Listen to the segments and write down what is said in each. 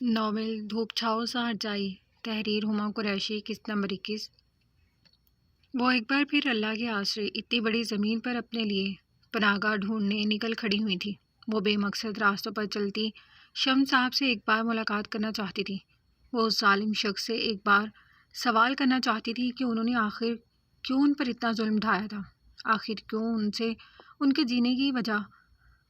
Novel دھوپ چھاؤں سا ہٹ جائی، تحریر ہما قریشی، قسط نمبر 21۔ وہ ایک بار پھر اللہ کے آسرے اتنی بڑی زمین پر اپنے لیے پناہ گاہ ڈھونڈنے نکل کھڑی ہوئی تھی۔ وہ بے مقصد راستوں پر چلتی شمس صاحب سے ایک بار ملاقات کرنا چاہتی تھی۔ وہ اس ظالم شخص سے ایک بار سوال کرنا چاہتی تھی کہ انہوں نے آخر کیوں ان پر اتنا ظلم ڈھایا تھا، آخر کیوں ان سے ان کے جینے کی وجہ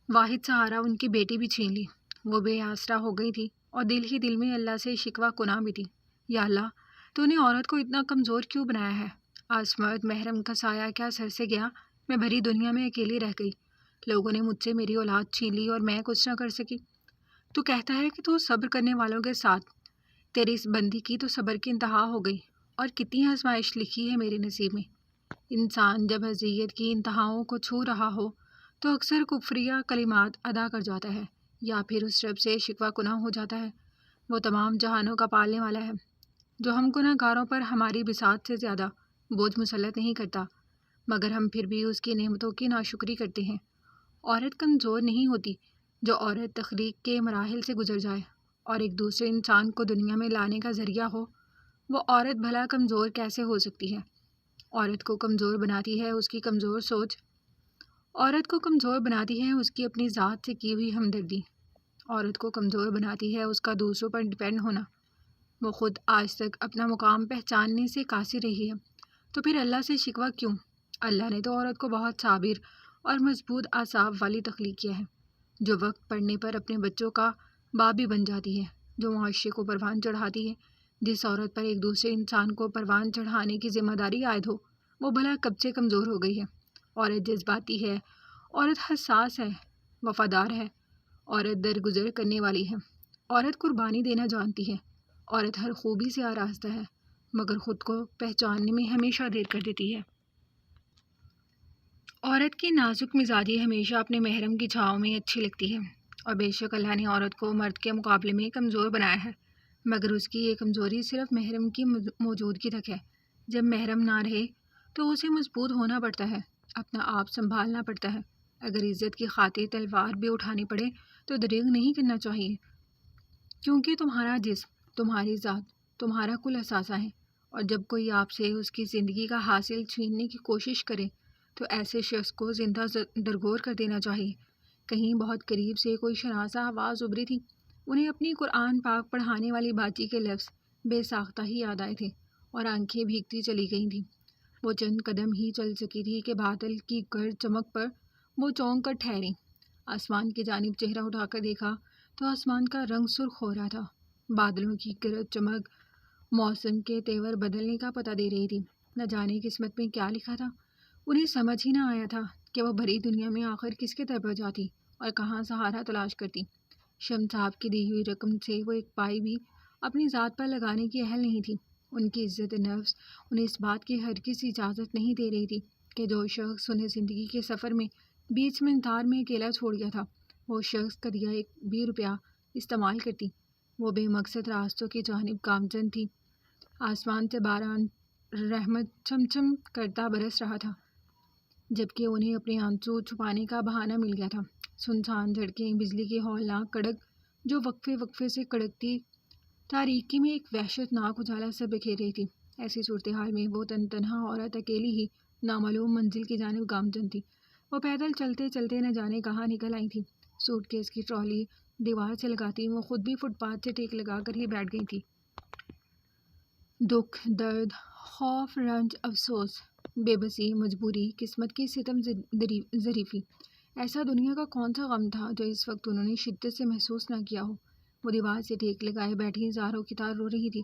واحد سہارا ان کی بیٹی بھی چھین لی۔ وہ بے آسرا ہو گئی تھی اور دل ہی دل میں اللہ سے شکوہ کناں بھی تھی۔ یا اللہ، تو نے عورت کو اتنا کمزور کیوں بنایا ہے؟ آسمت محرم کا سایہ کیا سر سے گیا؟ میں بھری دنیا میں اکیلی رہ گئی، لوگوں نے مجھ سے میری اولاد چھین لی اور میں کچھ نہ کر سکی۔ تو کہتا ہے کہ تو صبر کرنے والوں کے ساتھ، تیری اس بندی کی تو صبر کی انتہا ہو گئی، اور کتنی آزمائش لکھی ہے میرے نصیب میں۔ انسان جب اذیت کی انتہاؤں کو چھو رہا ہو تو اکثر کفریہ کلمات ادا کر جاتا ہے، یا پھر اس رب سے شکوہ کناں ہو جاتا ہے۔ وہ تمام جہانوں کا پالنے والا ہے، جو ہم گناہ گاروں پر ہماری بساط سے زیادہ بوجھ مسلط نہیں کرتا، مگر ہم پھر بھی اس کی نعمتوں کی ناشکری کرتے ہیں۔ عورت کمزور نہیں ہوتی۔ جو عورت تخلیق کے مراحل سے گزر جائے اور ایک دوسرے انسان کو دنیا میں لانے کا ذریعہ ہو، وہ عورت بھلا کمزور کیسے ہو سکتی ہے؟ عورت کو کمزور بناتی ہے اس کی کمزور سوچ، عورت کو کمزور بناتی ہے اس کی اپنی ذات سے کی ہوئی ہمدردی، عورت کو کمزور بناتی ہے اس کا دوسروں پر ڈپینڈ ہونا۔ وہ خود آج تک اپنا مقام پہچاننے سے قاصر رہی ہے، تو پھر اللہ سے شکوہ کیوں؟ اللہ نے تو عورت کو بہت صابر اور مضبوط اعصاب والی تخلیق کیا ہے، جو وقت پڑنے پر اپنے بچوں کا باپ بھی بن جاتی ہے، جو معاشرے کو پروان چڑھاتی ہے۔ جس عورت پر ایک دوسرے انسان کو پروان چڑھانے کی ذمہ داری عائد ہو، وہ بھلا کب سے کمزور ہو گئی ہے؟ عورت جذباتی ہے، عورت حساس ہے، وفادار ہے، عورت درگزر کرنے والی ہے، عورت قربانی دینا جانتی ہے، عورت ہر خوبی سے آراستہ ہے، مگر خود کو پہچاننے میں ہمیشہ دیر کر دیتی ہے۔ عورت کی نازک مزاجی ہمیشہ اپنے محرم کی چھاؤں میں اچھی لگتی ہے، اور بے شک اللہ نے عورت کو مرد کے مقابلے میں کمزور بنایا ہے، مگر اس کی یہ کمزوری صرف محرم کی موجودگی تک ہے۔ جب محرم نہ رہے تو اسے مضبوط ہونا پڑتا ہے، اپنا آپ سنبھالنا پڑتا ہے۔ اگر عزت کی خاطر تلوار بھی اٹھانی پڑے تو دریغ نہیں کرنا چاہیے، کیونکہ تمہارا جسم، تمہاری ذات، تمہارا کل اثاثہ ہے، اور جب کوئی آپ سے اس کی زندگی کا حاصل چھیننے کی کوشش کرے تو ایسے شخص کو زندہ درگور کر دینا چاہیے۔ کہیں بہت قریب سے کوئی شناسا آواز ابھری تھی، انہیں اپنی قرآن پاک پڑھانے والی باجی کے لفظ بے ساختہ ہی یاد آئے تھے، اور آنکھیں بھیگتی چلی گئی تھیں۔ وہ چند قدم ہی چل سکی تھی کہ بادل کی گرج چمک پر وہ چونک کر ٹھہری۔ آسمان کی جانب چہرہ اٹھا کر دیکھا تو آسمان کا رنگ سرخ ہو رہا تھا۔ بادلوں کی گرج چمک موسم کے تیور بدلنے کا پتہ دے رہی تھی۔ نہ جانے قسمت میں کیا لکھا تھا، انہیں سمجھ ہی نہ آیا تھا کہ وہ بھری دنیا میں آخر کس کے در پر جاتی اور کہاں سہارا تلاش کرتی۔ شمس صاحب کی دی ہوئی رقم سے وہ ایک پائی بھی اپنی ذات پر لگانے کی اہل نہیں تھی۔ ان کی عزت نفس انہیں اس بات کی ہرگز اجازت نہیں دے رہی تھی کہ جو شخص انہیں زندگی کے سفر میں بیچ منتار میں اکیلا چھوڑ گیا تھا، وہ شخص کا دیا ایک بھی روپیہ استعمال کرتی۔ وہ بے مقصد راستوں کی جانب گامزن تھی۔ آسمان سے باران رحمت چھم چھم کرتا برس رہا تھا، جبکہ انہیں اپنے آنسو چھپانے کا بہانہ مل گیا تھا۔ سنسان سڑکیں، بجلی کی ہولناک کڑک جو وقفے وقفے سے کڑکتی تاریکی میں ایک وحشت ناک اجالا سا بکھیر رہی تھی۔ ایسی صورتحال میں وہ تنہا عورت اکیلی ہی نامعلوم منزل کی جانب گامزن تھی۔ وہ پیدل چلتے چلتے نہ جانے کہاں نکل آئی تھی۔ سوٹ کیس کی ٹرالی دیوار سے لگاتی وہ خود بھی فٹ پاتھ سے ٹیک لگا کر ہی بیٹھ گئی تھی۔ دکھ، درد، خوف، رنج، افسوس، بے بسی، مجبوری، قسمت کی ستم ظریفی، ایسا دنیا کا کون سا غم تھا جو اس وقت انہوں نے شدت سے محسوس نہ کیا ہو؟ وہ دیوار سے ٹیک لگائے بیٹھی زاروں کی طرح رو رہی تھی۔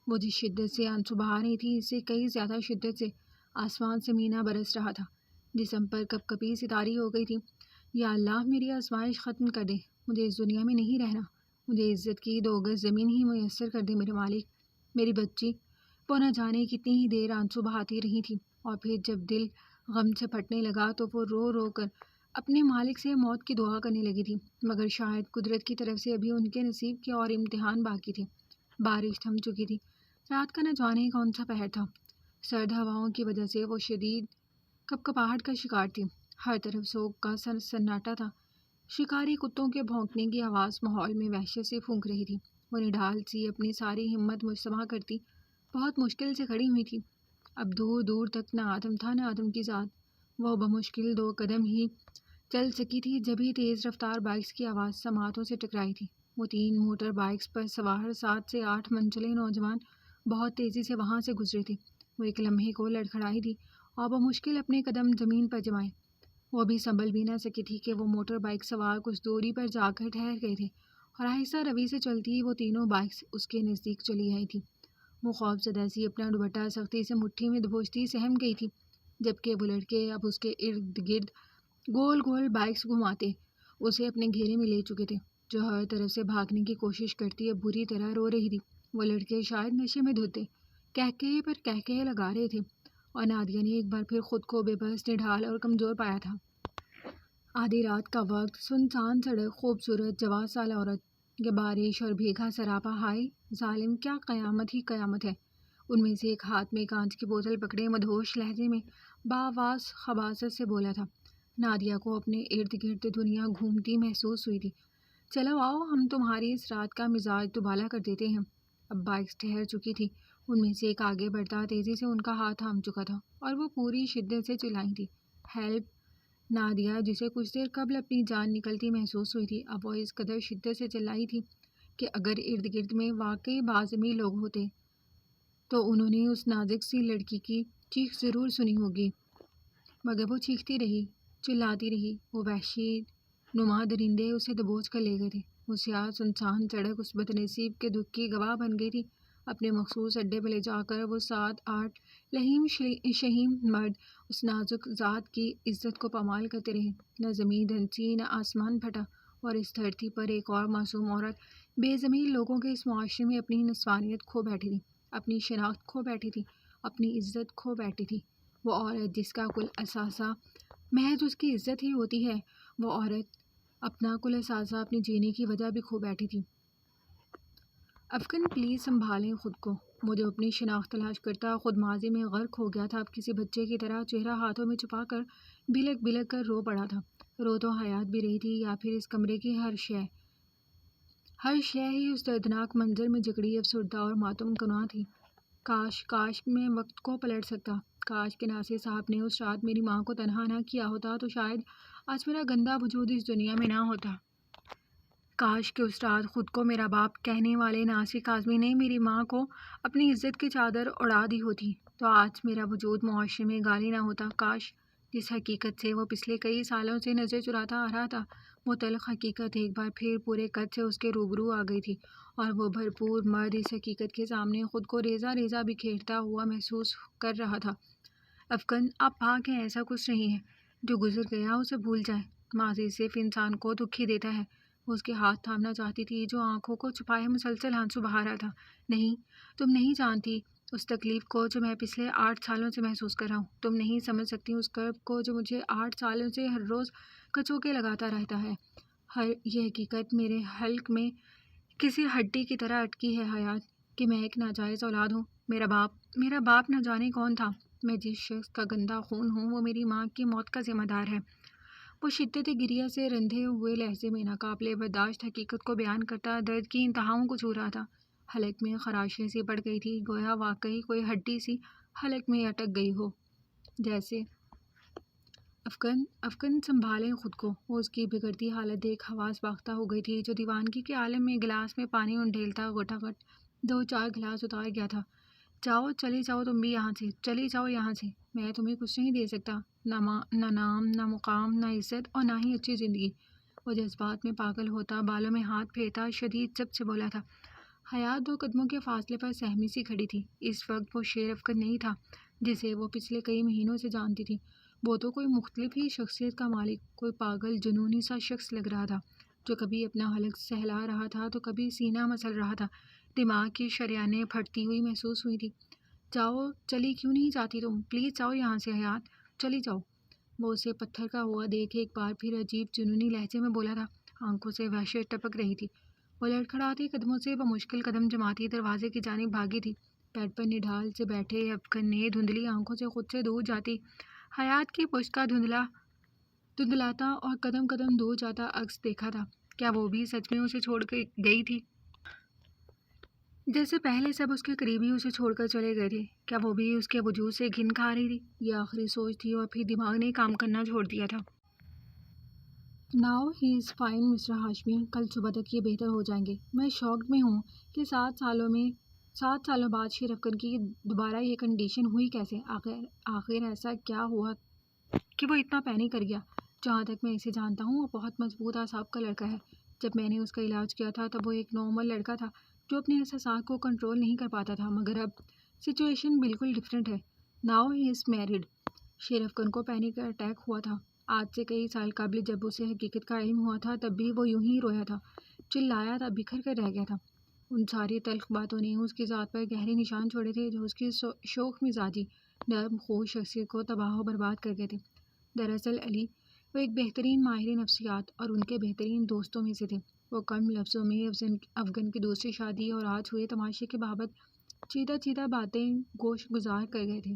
وہ جس شدت سے آنسو بہا رہی تھی، اس سے کئی زیادہ شدت سے آسمان سے مینا برس رہا تھا۔ جسم پر کپ کپی ستاری ہو گئی تھی۔ یا اللہ، میری آزمائش ختم کر دے، مجھے اس دنیا میں نہیں رہنا، مجھے عزت کی 2 گز زمین ہی میسر کر دے میرے مالک۔ میری بچی، وہ نہ جانے کتنی ہی دیر آنسو بہاتی رہی تھی، اور پھر جب دل غم سے پھٹنے لگا تو وہ رو رو کر اپنے مالک سے موت کی دعا کرنے لگی تھی، مگر شاید قدرت کی طرف سے ابھی ان کے نصیب کے اور امتحان باقی تھے۔ بارش تھم چکی تھی۔ رات کا نہ جانے کون سا پہر تھا۔ سرد ہواؤں کی وجہ سے وہ شدید کپکپاہٹ کا شکار تھی۔ ہر طرف سوگ کا سناٹا تھا۔ شکاری کتوں کے بھونکنے کی آواز ماحول میں وحشت سے پھونک رہی تھی۔ وہ نڈال سی اپنی ساری ہمت مجتمع کرتی بہت مشکل سے کھڑی ہوئی تھی۔ اب دور دور تک نہ آدم تھا نہ آدم کی ذات۔ وہ بمشکل 2 قدم ہی چل سکی تھی جب ہی تیز رفتار بائکس کی آواز سماعتوں سے ٹکرائی تھی۔ وہ 3 موٹر بائکس پر سوار 7 سے 8 منچلے نوجوان بہت تیزی سے وہاں سے گزرے تھے۔ وہ ایک لمحے کو لڑکھڑائی تھی اور بمشکل اپنے قدم زمین پر جمائے۔ وہ بھی سنبھل بھی نہ سکی تھی کہ وہ موٹر بائک سوار کچھ دوری پر جا کر ٹھہر گئے تھے اور آہستہ روی سے چلتی وہ تینوں بائکس اس کے نزدیک چلی آئی تھی۔ وہ خوف زدہ سی اپنا دوپٹہ سختی سے مٹھی میں دبوچتی سہم گئی تھی، جبکہ وہ لڑکے اب اس کے ارد گرد گول گول بائکس گھماتے اسے اپنے گھیرے میں لے چکے تھے۔ جو ہر طرف سے بھاگنے کی کوشش کرتی اب بری طرح رو رہی تھی۔ وہ لڑکے شاید نشے میں دھت تھے، کہکہے پر کہکہے لگا رہے تھے، اور نادیہ نے ایک بار پھر خود کو بے بس، نڈھال اور کمزور پایا تھا۔ آدھی رات کا وقت، سنسان سڑک، خوبصورت جوان سال عورت، یہ بارش اور بھیگا سراپا، ہائے ظالم، کیا قیامت ہی قیامت ہے۔ ان میں سے ایک ہاتھ میں کانچ کی بوتل پکڑے مدہوش لہجے میں بآواز خباثت سے بولا تھا۔ نادیہ کو اپنے ارد گرد دنیا گھومتی محسوس ہوئی تھی۔ چلو آؤ، ہم تمہاری اس رات کا مزاج دوبالا کر دیتے ہیں۔ اب بائکس ٹھہر چکی تھی۔ ان میں سے ایک آگے بڑھتا تیزی سے ان کا ہاتھ تھام چکا تھا اور وہ پوری شدت سے چلائی تھی، ہیلپ! نادیہ، جسے کچھ دیر قبل اپنی جان نکلتی محسوس ہوئی تھی، اب وہ اس قدر شدت سے چلائی تھی کہ اگر ارد گرد میں واقعی باضمی لوگ ہوتے تو انہوں نے اس نازک سی لڑکی کی چیخ ضرور سنی ہوگی، مگر وہ چیختی رہی، چلاتی رہی۔ وہ وحشی نما درندے اسے دبوچ کر لے گئے تھے۔ وہ سیاہ سنسان سڑک اس بدنصیب کے دکھ کی گواہ بن گئی تھی۔ اپنے مخصوص اڈے پہ لے جا کر وہ 7-8 لہیم شہیم مرد اس نازک ذات کی عزت کو پامال کرتے رہے۔ نہ زمین دھنسی، نہ آسمان پھٹا، اور اس دھرتی پر ایک اور معصوم عورت بے ضمیر لوگوں کے اس معاشرے میں اپنی نسوانیت کھو بیٹھی تھی، اپنی شناخت کھو بیٹھی تھی، اپنی عزت کھو بیٹھی تھی۔ وہ عورت جس کا کل اثاثہ محض اس کی عزت ہی ہوتی ہے، وہ عورت اپنا کل اثاثہ اپنے جینے کی وجہ بھی کھو بیٹھی تھی۔ افغان، پلیز سنبھالیں خود کو۔ وہ جو اپنی شناخت تلاش کرتا خود ماضی میں غرق ہو گیا تھا، اب کسی بچے کی طرح چہرہ ہاتھوں میں چھپا کر بلک بلک کر رو پڑا تھا۔ رو تو حیات بھی رہی تھی، یا پھر اس کمرے کی ہر شے ہی اس دردناک منظر میں جکڑی افسردہ اور ماتم کناں تھی۔ کاش میں وقت کو پلٹ سکتا۔ کاش کہ ناصر صاحب نے اس رات میری ماں کو تنہا نہ کیا ہوتا تو شاید آج میرا گندا وجود اس دنیا میں نہ ہوتا۔ کاش کہ اس رات خود کو میرا باپ کہنے والے ناصر کاظمی نے میری ماں کو اپنی عزت کی چادر اڑا دی ہوتی تو آج میرا وجود معاشرے میں گالی نہ ہوتا۔ کاش جس حقیقت سے وہ پچھلے کئی سالوں سے نظر چراتا آ رہا تھا، وہ تلخ حقیقت ایک بار پھر پورے قد سے اس کے روبرو آ گئی تھی، اور وہ بھرپور مرد اس حقیقت کے سامنے خود کو ریزہ ریزہ بکھیرتا ہوا محسوس کر رہا تھا۔ افغان، آپ بھاگ ہیں، ایسا کچھ نہیں ہے۔ جو گزر گیا اسے بھول جائیں۔ ماضی صرف انسان کو دکھ ہی دیتا ہے۔ وہ اس کے ہاتھ تھامنا چاہتی تھی جو آنکھوں کو چھپائے مسلسل آنسو بہا رہا تھا۔ نہیں، تم نہیں جانتی اس تکلیف کو جو میں پچھلے 8 سالوں سے محسوس کر رہا ہوں۔ تم نہیں سمجھ سکتی اس کرب کو جو مجھے 8 سالوں سے ہر روز کچوکے لگاتا رہتا ہے۔ یہ حقیقت میرے حلق میں کسی ہڈی کی طرح اٹکی ہے حیات، کہ میں ایک ناجائز اولاد ہوں۔ میرا باپ نہ جانے کون تھا۔ میں جس شخص کا گندا خون ہوں وہ میری ماں کی موت کا ذمہ دار ہے۔ وہ شدت گریہ سے رندھے ہوئے لہجے میں ناقابل برداشت حقیقت کو بیان کرتا درد کی انتہاؤں کو چھو رہا تھا۔ حلق میں خراشیں سی پڑ گئی تھی، گویا واقعی کوئی ہڈی سی حلق میں اٹک گئی ہو، جیسے۔ افغان سنبھالیں خود کو۔ وہ اس کی بگڑتی حالت دیکھ حواس باختہ ہو گئی تھی، جو دیوانگی کے عالم میں گلاس میں پانی انڈھیلتا گھٹاگھٹ 2-4 گلاس اتار گیا تھا۔ جاؤ، چلی جاؤ تم بھی یہاں سے، چلی جاؤ یہاں سے۔ میں تمہیں کچھ نہیں دے سکتا، نہ نام، نہ مقام، نہ عزت، اور نہ ہی اچھی زندگی۔ وہ جذبات میں پاگل ہوتا بالوں میں ہاتھ پھیرتا شدید ضبط سے بولا تھا۔ حیات 2 قدموں کے فاصلے پر سہمی سی کھڑی تھی۔ اس وقت وہ شیر افغان نہیں تھا جسے وہ پچھلے کئی مہینوں سے جانتی تھی۔ وہ تو کوئی مختلف ہی شخصیت کا مالک، کوئی پاگل جنونی سا شخص لگ رہا تھا، جو کبھی اپنا حلق سہلا رہا تھا تو کبھی سینہ مسل رہا تھا۔ دماغ کی شریانیں پھٹتی ہوئی محسوس ہوئی تھی۔ جاؤ، چلی کیوں نہیں جاتی تم؟ پلیز جاؤ یہاں سے حیات، چلی جاؤ۔ وہ اسے پتھر کا ہوا دیکھ ایک بار پھر عجیب جنونی لہجے میں بولا تھا۔ آنکھوں سے وحشت ٹپک رہی تھی۔ وہ لڑکھڑاتی قدموں سے بمشکل قدم جماتی دروازے کی جانب بھاگی تھی۔ بیڈ پر نڈھال سے بیٹھے افغان نے دھندلی آنکھوں سے خود سے دور جاتی حیات کی پشت کا دھندلاتا اور قدم قدم دور جاتا عکس دیکھا تھا۔ کیا وہ بھی سچ میں اسے چھوڑ گئی تھی؟ جیسے پہلے سب اس کے قریبی اسے چھوڑ کر چلے گئے تھے، کیا وہ بھی اس کے وجود سے گھن کھا رہی تھی؟ یہ آخری سوچ تھی اور پھر دماغ نے کام کرنا چھوڑ دیا تھا۔ Now he is fine mister Hashmi, کل صبح تک یہ بہتر ہو جائیں گے۔ میں شاکڈ میں ہوں کہ 7 سالوں بعد شیر افکن کی دوبارہ یہ کنڈیشن ہوئی کیسے؟ آخر ایسا کیا ہوا کہ وہ اتنا پینک کر گیا؟ جہاں تک میں اسے جانتا ہوں وہ بہت مضبوط اعصاب کا لڑکا ہے۔ جب میں نے اس کا علاج کیا تھا تب وہ ایک نارمل لڑکا تھا جو اپنے احساسات کو کنٹرول نہیں کر پاتا تھا، مگر اب سچویشن بالکل ڈفرینٹ ہے۔ Now he is married. شیر افکن کو پینک اٹیک ہوا تھا آج سے کئی سال قبل، جب اسے حقیقت کا علم ہوا تھا تب بھی وہ یوں ہی رویا تھا، چلایا تھا، بکھر کر رہ گیا تھا۔ ان ساری تلخ باتوں نے اس کی ذات پر گہرے نشان چھوڑے تھے جو اس کی شوخ مزاجی، نرم خوش شخصیت کو تباہ و برباد کر گئے تھے۔ دراصل علی وہ ایک بہترین ماہر نفسیات اور ان کے بہترین دوستوں میں سے تھے۔ وہ کم لفظوں میں افغان کی دوسری شادی اور آج ہوئے تماشے کے بابت چیدہ باتیں گوش گزار کر گئے تھے۔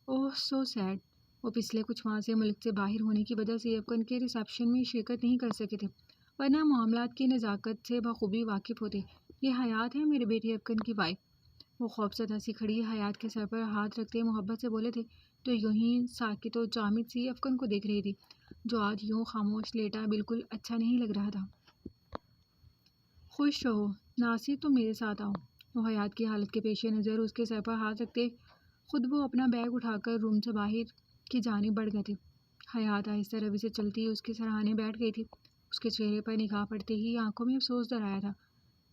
اوہ سو سیڈ۔ وہ پچھلے کچھ ماہ سے ملک سے باہر ہونے کی وجہ سے افغان کے ریسیپشن میں شرکت نہیں کر سکے تھے، ورنہ معاملات کی نزاکت سے بخوبی واقف ہوتے۔ یہ حیات ہے میرے بیٹے افغان کی وائف۔ وہ خوفزدہ سی کھڑی حیات کے سر پر ہاتھ رکھتے محبت سے بولے تھے، تو یوں ہی ساکت و جامد سی افغان کو دیکھ رہی تھی جو آج یوں خاموش لیٹا بالکل اچھا نہیں لگ رہا تھا۔ خوش رہو ناصر، تم میرے ساتھ آؤ۔ وہ حیات کی حالت کے پیش نظر اس کے سر پر ہاتھ رکھتے خود وہ اپنا بیگ اٹھا کر روم سے باہر کی جانب بڑھ گئے تھے۔ حیات آہستہ روی سے چلتی اس کے سرہانے بیٹھ گئی تھی۔ اس کے چہرے پر نگاہ پڑتے ہی آنکھوں میں افسوس در آیا تھا،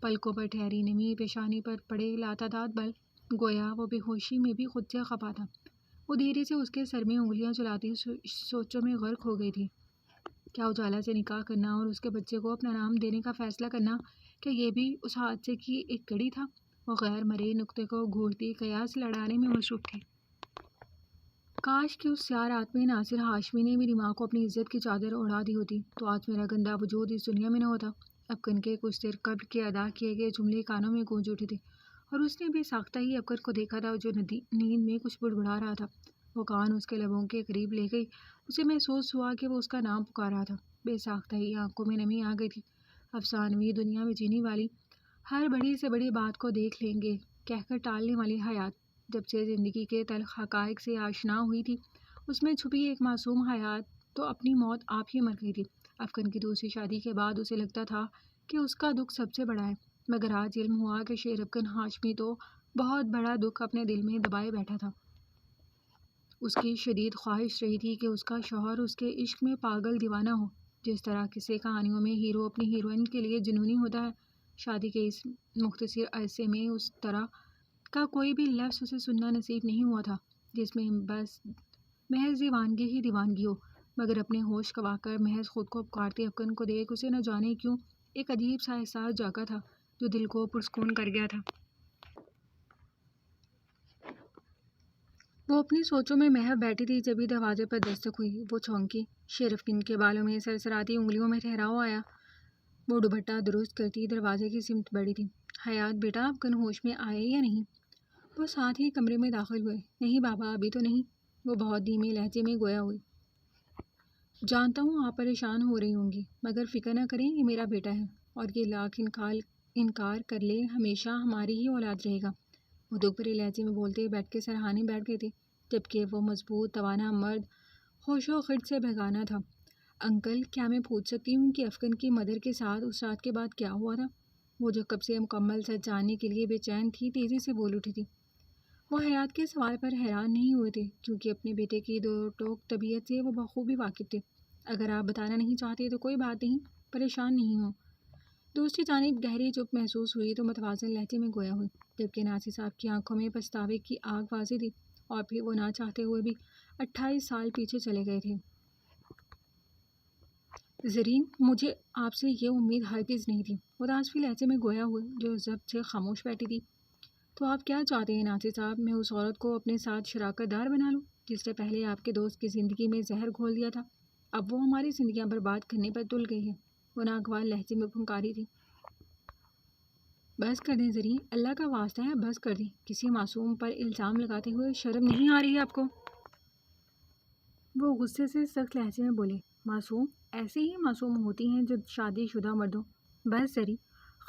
پلکوں پر ٹھہری نمی، پیشانی پر پڑے لاتعداد بل، گویا وہ بے ہوشی میں بھی خود سے خفا تھا۔ وہ دھیرے سے اس کے سر میں انگلیاں چلاتی سوچوں میں غرق ہو گئی تھی۔ کیا اجالا سے نکاح کرنا اور اس کے بچے کو اپنا نام دینے کا فیصلہ کرنا، کیا یہ بھی اس حادثے کی ایک کڑی تھا؟ وہ غیر مرئی نقطے کو گھورتی قیاس لڑانے میں مصروف تھی۔ کاش کہ اس سیاہ رات میں ناصر ہاشمی نے میری ماں کو اپنی عزت کی چادر اڑا دی ہوتی، تو آج میرا گندا وجود اس دنیا میں نہ ہوتا۔ افغان کے کچھ دیر قبل کے ادا کیے گئے جملے کانوں میں گونج اٹھے تھے اور اس نے بے ساختہ ہی افغان کو دیکھا تھا جو نیند میں کچھ بڑبڑا رہا تھا۔ وہ کان اس کے لبوں کے قریب لے گئی، اسے محسوس ہوا کہ وہ اس کا نام پکار رہا تھا۔ بے ساختہ ہی آنکھوں میں نمی آ گئی تھی۔ افسانوی دنیا میں جینے والی ہر بڑی سے بڑی بات کو دیکھ لیں گے کہہ کر ٹالنے والی حیات جب سے زندگی کے تلخ حقائق سے آشنا ہوئی تھی، اس میں چھپی ایک معصوم حیات تو اپنی موت آپ ہی مر گئی تھی۔ افغان کی دوسری شادی کے بعد اسے لگتا تھا کہ اس کا دکھ سب سے بڑا ہے، مگر آج علم ہوا کہ شیر افغان ہاشمی تو بہت بڑا دکھ اپنے دل میں دبائے بیٹھا تھا۔ اس کی شدید خواہش رہی تھی کہ اس کا شوہر اس کے عشق میں پاگل دیوانہ ہو، جس طرح قصے کہانیوں میں ہیرو اپنی ہیروئن کے لیے جنونی ہوتا ہے۔ شادی کے اس مختصر عرصے میں اس طرح کا کوئی بھی لفظ اسے سننا نصیب نہیں ہوا تھا جس میں بس محض دیوانگی ہی دیوانگی ہو، مگر اپنے ہوش گنوا کر محض خود کو پکارتے افغان کو دیکھ اسے نہ جانے کیوں ایک عجیب سا احساس جاگا تھا جو دل کو پرسکون کر گیا تھا۔ وہ اپنی سوچوں میں محو بیٹھی تھی، جبھی دروازے پر دستک ہوئی۔ وہ چونکی، شیر افغان کے بالوں میں سرسراتی انگلیوں میں ٹھہراؤ آیا۔ وہ دوپٹہ درست کرتی دروازے کی سمت بڑھی تھی۔ حیات بیٹا افغان ہوش میں آئے یا نہیں؟ وہ ساتھ ہی کمرے میں داخل ہوئے۔ نہیں بابا ابھی تو نہیں، وہ بہت دھیمے لہجے میں گویا ہوئی۔ جانتا ہوں آپ پریشان ہو رہی ہوں گی، مگر فکر نہ کریں، یہ میرا بیٹا ہے اور یہ لاکھ انکار کر لے ہمیشہ ہماری ہی اولاد رہے گا۔ وہ دکھ بھرے لہجے میں بولتے بیٹھ کے سرہانے بیٹھ گئے تھے، جبکہ وہ مضبوط توانا مرد ہوش و خرد سے بھگانا تھا۔ انکل کیا میں پوچھ سکتی ہوں کہ افغان کی مدر کے ساتھ اس رات کے بعد کیا ہوا تھا؟ وہ جو کب سے مکمل سچ جاننے کے لیے بے چین تھی تیزی سے بول اٹھی تھی۔ وہ حیات کے سوال پر حیران نہیں ہوئے تھے کیونکہ اپنے بیٹے کی دو ٹوک طبیعت سے وہ بخوبی واقف تھے۔ اگر آپ بتانا نہیں چاہتے تو کوئی بات نہیں، پریشان نہیں ہوں۔ دوسری جانب گہری چپ محسوس ہوئی تو متوازن لہجے میں گویا ہوئی، جبکہ ناصر صاحب کی آنکھوں میں پچھتاوے کی آگ واضح تھی، اور پھر وہ نہ چاہتے ہوئے بھی 28 سال پیچھے چلے گئے تھے۔ زرین مجھے آپ سے یہ امید ہرگز نہیں تھی، وہ تعصبی لہجے میں گویا ہوئے جو ضبط سے خاموش بیٹھی تھی۔ تو آپ کیا چاہتے ہیں ناصر صاحب، میں اس عورت کو اپنے ساتھ شراکت دار بنا لوں جس نے پہلے آپ کے دوست کی زندگی میں زہر گھول دیا تھا؟ اب وہ ہماری زندگیاں برباد کرنے پر تل گئی ہے، وہ ناگوار لہجے میں پھنکاری تھی۔ بس کر دیں زرین، اللہ کا واسطہ ہے بس کر دیں، کسی معصوم پر الزام لگاتے ہوئے شرم نہیں آ رہی ہے آپ کو؟ وہ غصے سے سخت لہجے میں بولے، معصوم ایسے ہی معصوم ہوتی ہیں جو شادی شدہ مردوں۔ بس زری،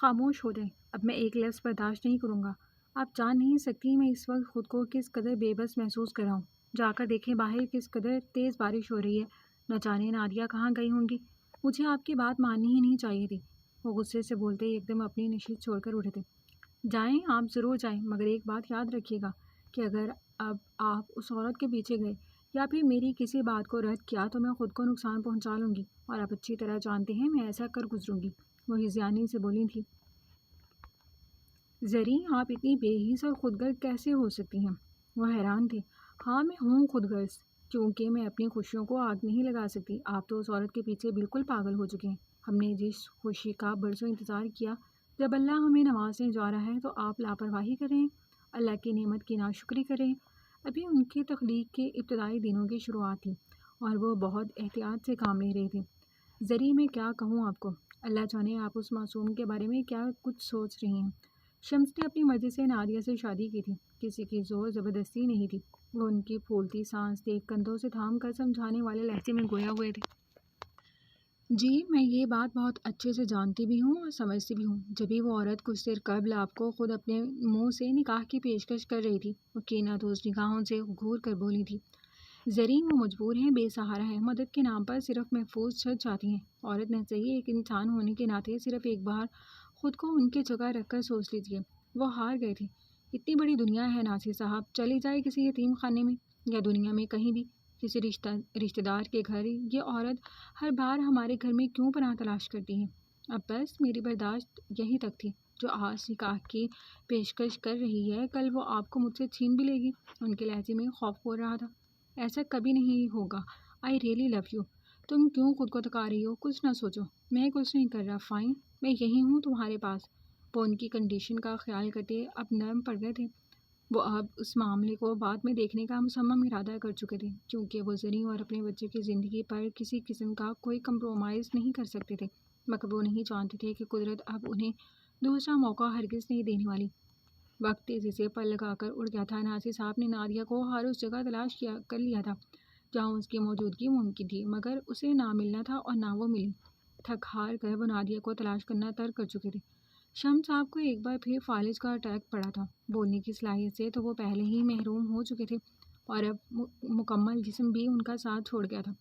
خاموش ہو جائیں، اب میں ایک لفظ برداشت نہیں کروں گا۔ آپ جان نہیں سکتی میں اس وقت خود کو کس قدر بے بس محسوس کر رہا ہوں۔ جا کر دیکھیں باہر کس قدر تیز بارش ہو رہی ہے، نہ جانے نادیہ کہاں گئی ہوں گی۔ مجھے آپ کی بات ماننی ہی نہیں چاہیے تھی۔ وہ غصے سے بولتے ایک دم اپنی نشست چھوڑ کر اٹھے تھے۔ جائیں، آپ ضرور جائیں، مگر ایک بات یاد رکھیے گا کہ اگر اب آپ اس عورت کے پیچھے گئے یا پھر میری کسی بات کو رد کیا تو میں خود کو نقصان پہنچا لوں گی، اور آپ اچھی طرح جانتے ہیں میں ایسا کر گزروں گی۔ وہ ہذیانی سے بولی تھی۔ زری، آپ اتنی بے حس اور خود غرض کیسے ہو سکتی ہیں؟ وہ حیران تھے۔ ہاں، میں ہوں خود غرض، کیونکہ میں اپنی خوشیوں کو آگ نہیں لگا سکتی۔ آپ تو اس عورت کے پیچھے بالکل پاگل ہو چکے ہیں۔ ہم نے جس خوشی کا برسوں انتظار کیا، جب اللہ ہمیں نوازنے جا رہا ہے تو آپ لاپرواہی کر رہے ہیں، اللہ کی نعمت کی ناشکری کر رہے ہیں۔ ابھی ان کی تخلیق کے ابتدائی دنوں کی شروعات تھی اور وہ بہت احتیاط سے کام لے رہے تھے۔ زری، میں کیا کہوں آپ کو، اللہ جانے آپ اس معصوم کے بارے میں کیا کچھ سوچ رہی ہیں۔ شمس نے اپنی مرضی سے نادیہ سے شادی کی تھی، کسی کی زور زبردستی نہیں تھی۔ وہ ان کی پھولتی سانس دیکھ کندھوں سے تھام کر سمجھانے والے لہجے میں گویا ہوئے تھے۔ جی، میں یہ بات بہت اچھے سے جانتی بھی ہوں اور سمجھتی بھی ہوں۔ جبھی وہ عورت کچھ دیر قبل آپ کو خود اپنے منہ سے نکاح کی پیشکش کر رہی تھی، وہ کینہ دوز نگاہوں سے گھور کر بولی تھی۔ زری، وہ مجبور ہیں، بے سہارا ہیں، مدد کے نام پر صرف محفوظ چھت چاہتی ہیں۔ عورت نے صحیح ایک انسان ہونے کے ناطے صرف ایک بار خود کو ان کی جگہ رکھ کر سوچ لیجیے۔ وہ ہار گئے تھے۔ اتنی بڑی دنیا ہے ناصر صاحب، چلی جائے کسی یتیم خانے میں یا دنیا میں کہیں بھی کسی رشتہ دار کے گھر، یہ عورت ہر بار ہمارے گھر میں کیوں پناہ تلاش کرتی ہے؟ اب بس میری برداشت یہی تک تھی۔ جو آج نکاح کی پیشکش کر رہی ہے، کل وہ آپ کو مجھ سے چھین بھی لے گی۔ ان کے لہجے میں خوف بول رہا تھا۔ ایسا کبھی نہیں ہوگا، آئی ریئلی لو یو۔ تم کیوں خود کو تھکا رہی ہو؟ کچھ نہ سوچو، میں کچھ نہیں کر رہا، فائن، میں یہی ہوں تمہارے پاس۔ وہ ان کی کنڈیشن کا خیال کرتے اب نرم پڑ گئے تھے۔ وہ اب اس معاملے کو بعد میں دیکھنے کا مصمم ارادہ کر چکے تھے، کیونکہ وہ زری اور اپنے بچے کی زندگی پر کسی قسم کا کوئی کمپرومائز نہیں کر سکتے تھے، مگر وہ نہیں جانتے تھے کہ قدرت اب انہیں دوسرا موقع ہرگز نہیں دینے والی۔ وقت تیزی سے پر لگا کر اڑ گیا تھا۔ ناصر صاحب نے نادیہ کو ہر اس جگہ تلاش کر لیا تھا جہاں اس کی موجودگی ممکن تھی، مگر اسے نہ ملنا تھا اور نہ وہ ملی۔ تھک ہار کر وہ نادیہ کو تلاش کرنا ترک کر چکے تھے۔ شمس صاحب کو ایک بار پھر فالج کا اٹیک پڑا تھا۔ بولنے کی صلاحیت سے تو وہ پہلے ہی محروم ہو چکے تھے اور اب مکمل جسم بھی ان کا ساتھ چھوڑ گیا تھا۔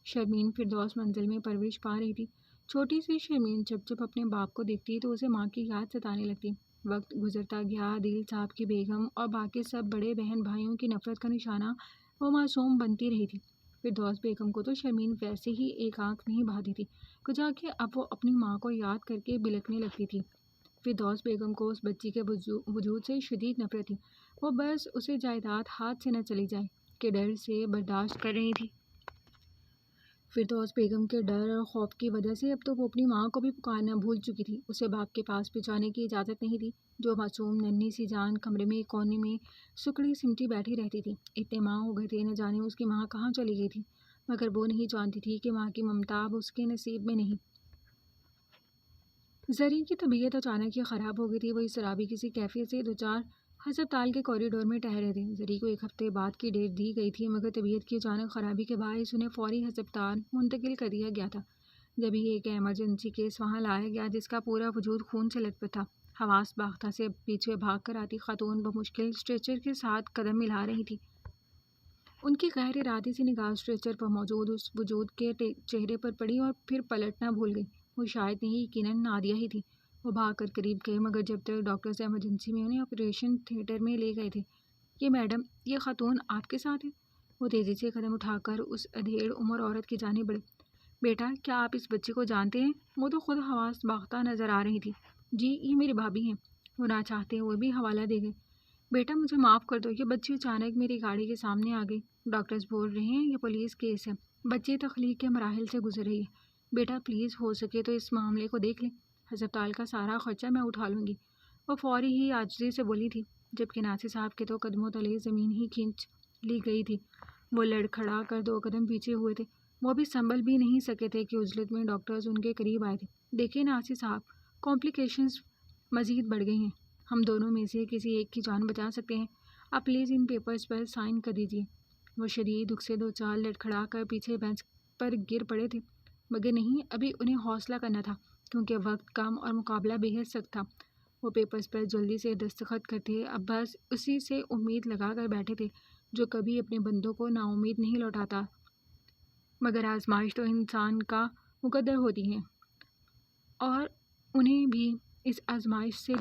شرمین فردوس منزل میں پرورش پا رہی تھی۔ چھوٹی سی شرمین جب جب اپنے باپ کو دیکھتی تو اسے ماں کی یاد ستانے لگتی۔ وقت گزرتا گیا، دل صاحب کی بیگم اور باقی سب بڑے بہن بھائیوں کی نفرت کا نشانہ وہ معصوم بنتی رہی تھی۔ فردوس بیگم کو تو شرمین ویسے ہی ایک آنکھ نہیں بھاتی تھی، کجا کہ اب وہ اپنی ماں کو یاد کر کے بلکنے لگتی تھی۔ فردوس بیگم کو اس بچی کے وجود سے شدید نفرت تھی۔ وہ بس اسے جائیداد ہاتھ سے نہ چلی جائے کے ڈر سے برداشت کر رہی تھی۔ فردوس بیگم کے ڈر اور خوف کی وجہ سے اب تو وہ اپنی ماں کو بھی پکارنا بھول چکی تھی۔ اسے باپ کے پاس بھی جانے کی اجازت نہیں تھی۔ جو معصوم ننھی سی جان کمرے میں کونے میں سکڑی سمٹی بیٹھی رہتی تھی۔ اتنے ماہ ہو گئے تھے، نہ جانے اس کی ماں کہاں چلی گئی تھی، مگر وہ نہیں جانتی تھی کہ ماں کی ممتا اب اس کے نصیب میں نہیں۔ زری کی طبیعت اچانک ہی خراب ہو گئی تھی۔ وہ اس شرابی کسی کیفیت سے دوچار ہسپتال کے کوریڈور میں ٹہرے تھے۔ زری کو ایک ہفتے بعد کی ڈیٹ دی گئی تھی، مگر طبیعت کی اچانک خرابی کے باعث انہیں فوری ہسپتال منتقل کر دیا گیا تھا۔ جبھی ایک ایمرجنسی کیس وہاں لایا گیا جس کا پورا وجود خون سے لت پت تھا۔ حواس باختہ سے پیچھے بھاگ کر آتی خاتون بمشکل اسٹریچر کے ساتھ قدم ملا رہی تھی۔ ان کی غیر ارادی سی نگاہ اسٹریچر پر موجود اس وجود کے چہرے پر پڑی اور پھر پلٹنا بھول گئی۔ وہ شاید نہیں، یقیناً نادیہ ہی تھی۔ وہ بھاگ کر قریب گئے، مگر جب تک ڈاکٹرز ایمرجنسی میں انہیں آپریشن تھیٹر میں لے گئے تھے۔ یہ میڈم، یہ خاتون آپ کے ساتھ ہے؟ وہ تیزی سے قدم اٹھا کر اس ادھیڑ عمر عورت کی جانب بڑھے۔ بیٹا، کیا آپ اس بچی کو جانتے ہیں؟ وہ تو خود حواس باختہ نظر آ رہی تھی۔ جی، یہ میری بھابھی ہیں۔ وہ نہ چاہتے ہوئے بھی حوالہ دے گئے۔ بیٹا، مجھے معاف کر دو، یہ بچی اچانک میری گاڑی کے سامنے آ گئی۔ ڈاکٹرز بول رہے ہیں یہ پولیس کیس ہے، بچی تخلیق کے مراحل سے گزر رہی ہے۔ بیٹا پلیز، ہو سکے تو اس معاملے کو دیکھ لیں، ہسپتال کا سارا خرچہ میں اٹھا لوں گی۔ وہ فوری ہی عاجزی سے بولی تھی، جبکہ ناصر صاحب کے تو قدموں تلے زمین ہی کھینچ لی گئی تھی۔ وہ لڑکھڑا کر 2 قدم پیچھے ہوئے تھے۔ وہ بھی سنبھل بھی نہیں سکے تھے کہ عجلت میں ڈاکٹرز ان کے قریب آئے تھے۔ دیکھیں ناصر صاحب، کمپلیکیشنز مزید بڑھ گئی ہیں، ہم دونوں میں سے کسی ایک کی جان بچا سکتے ہیں، آپ پلیز ان پیپرز پر سائن کر دیجیے۔ وہ شدید دکھ سے دوچار لڑکھڑا کر پیچھے بینچ پر گر پڑے تھے، مگر نہیں، ابھی انہیں حوصلہ کرنا تھا۔ کیونکہ وقت کم اور مقابلہ بے حد سخت تھا۔ وہ پیپرز پر جلدی سے دستخط کرتے اب بس اسی سے امید لگا کر بیٹھے تھے جو کبھی اپنے بندوں کو نا امید نہیں لوٹاتا۔ مگر آزمائش تو انسان کا مقدر ہوتی ہے اور انہیں بھی اس آزمائش سے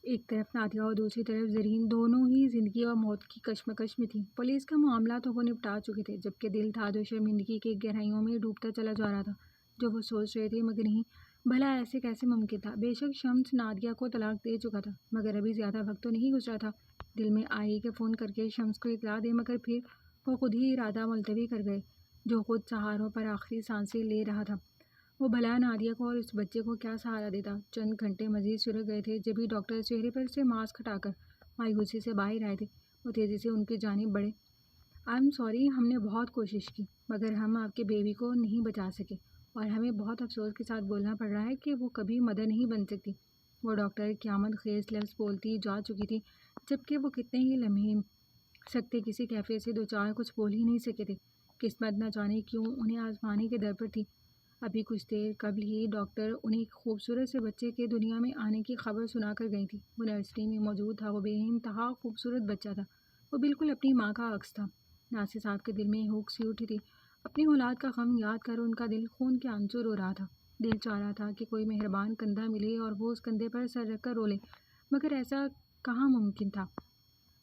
ایک طرف نادیہ اور دوسری طرف زرین دونوں ہی زندگی اور موت کی کشمکش میں تھیں۔ پولیس کا معاملہ تو وہ نپٹا چکے تھے، جبکہ دل تھا جو شرمندگی کے گہرائیوں میں ڈوبتا چلا جا رہا تھا۔ جو وہ سوچ رہے تھے مگر نہیں، بھلا ایسے کیسے ممکن تھا؟ بے شک شمس نادیہ کو طلاق دے چکا تھا، مگر ابھی زیادہ وقت تو نہیں گزرا تھا۔ دل میں آئی کہ فون کر کے شمس کو اطلاع دے، مگر پھر وہ خود ہی ارادہ ملتوی کر گئے جو خود سہاروں پر آخری سانسیں لے رہا تھا۔ وہ بھلا نادیہ کو اور اس بچے کو کیا سہارا دیتا؟ چند گھنٹے مزید سرک گئے تھے جبھی ڈاکٹر چہرے پر سے ماسک ہٹا کر مایوسی سے باہر آئے تھے۔ وہ تیزی سے ان کی جانب بڑھے۔ آئی ایم سوری، ہم نے بہت کوشش کی مگر ہم آپ کے بیبی کو نہیں بچا سکے اور ہمیں بہت افسوس کے ساتھ بولنا پڑ رہا ہے کہ وہ کبھی مدر نہیں بن سکتی۔ وہ ڈاکٹر قیامت خیز لفظ بولتی جا چکی تھی جبکہ وہ کتنے ہی لمحے سکتے کسی کیفیت سے دو چار کچھ بول ہی نہیں سکے تھے۔ قسمت نہ جانے کیوں انہیں آزمانے کے در پر تھی۔ ابھی کچھ دیر قبل ہی ڈاکٹر انہیں ایک خوبصورت سے بچے کے دنیا میں آنے کی خبر سنا کر گئی تھی۔ وہ نرسری میں موجود تھا۔ وہ بے انتہا خوبصورت بچہ تھا۔ وہ بالکل اپنی ماں کا عکس تھا۔ ناصر صاحب کے دل میں ہوک سی اٹھی تھی۔ اپنی اولاد کا غم یاد کر ان کا دل خون کے آنسو رو رہا تھا۔ دل چاہ رہا تھا کہ کوئی مہربان کندھا ملے اور وہ اس کندھے پر سر رکھ کر رو لے، مگر ایسا کہاں ممکن تھا۔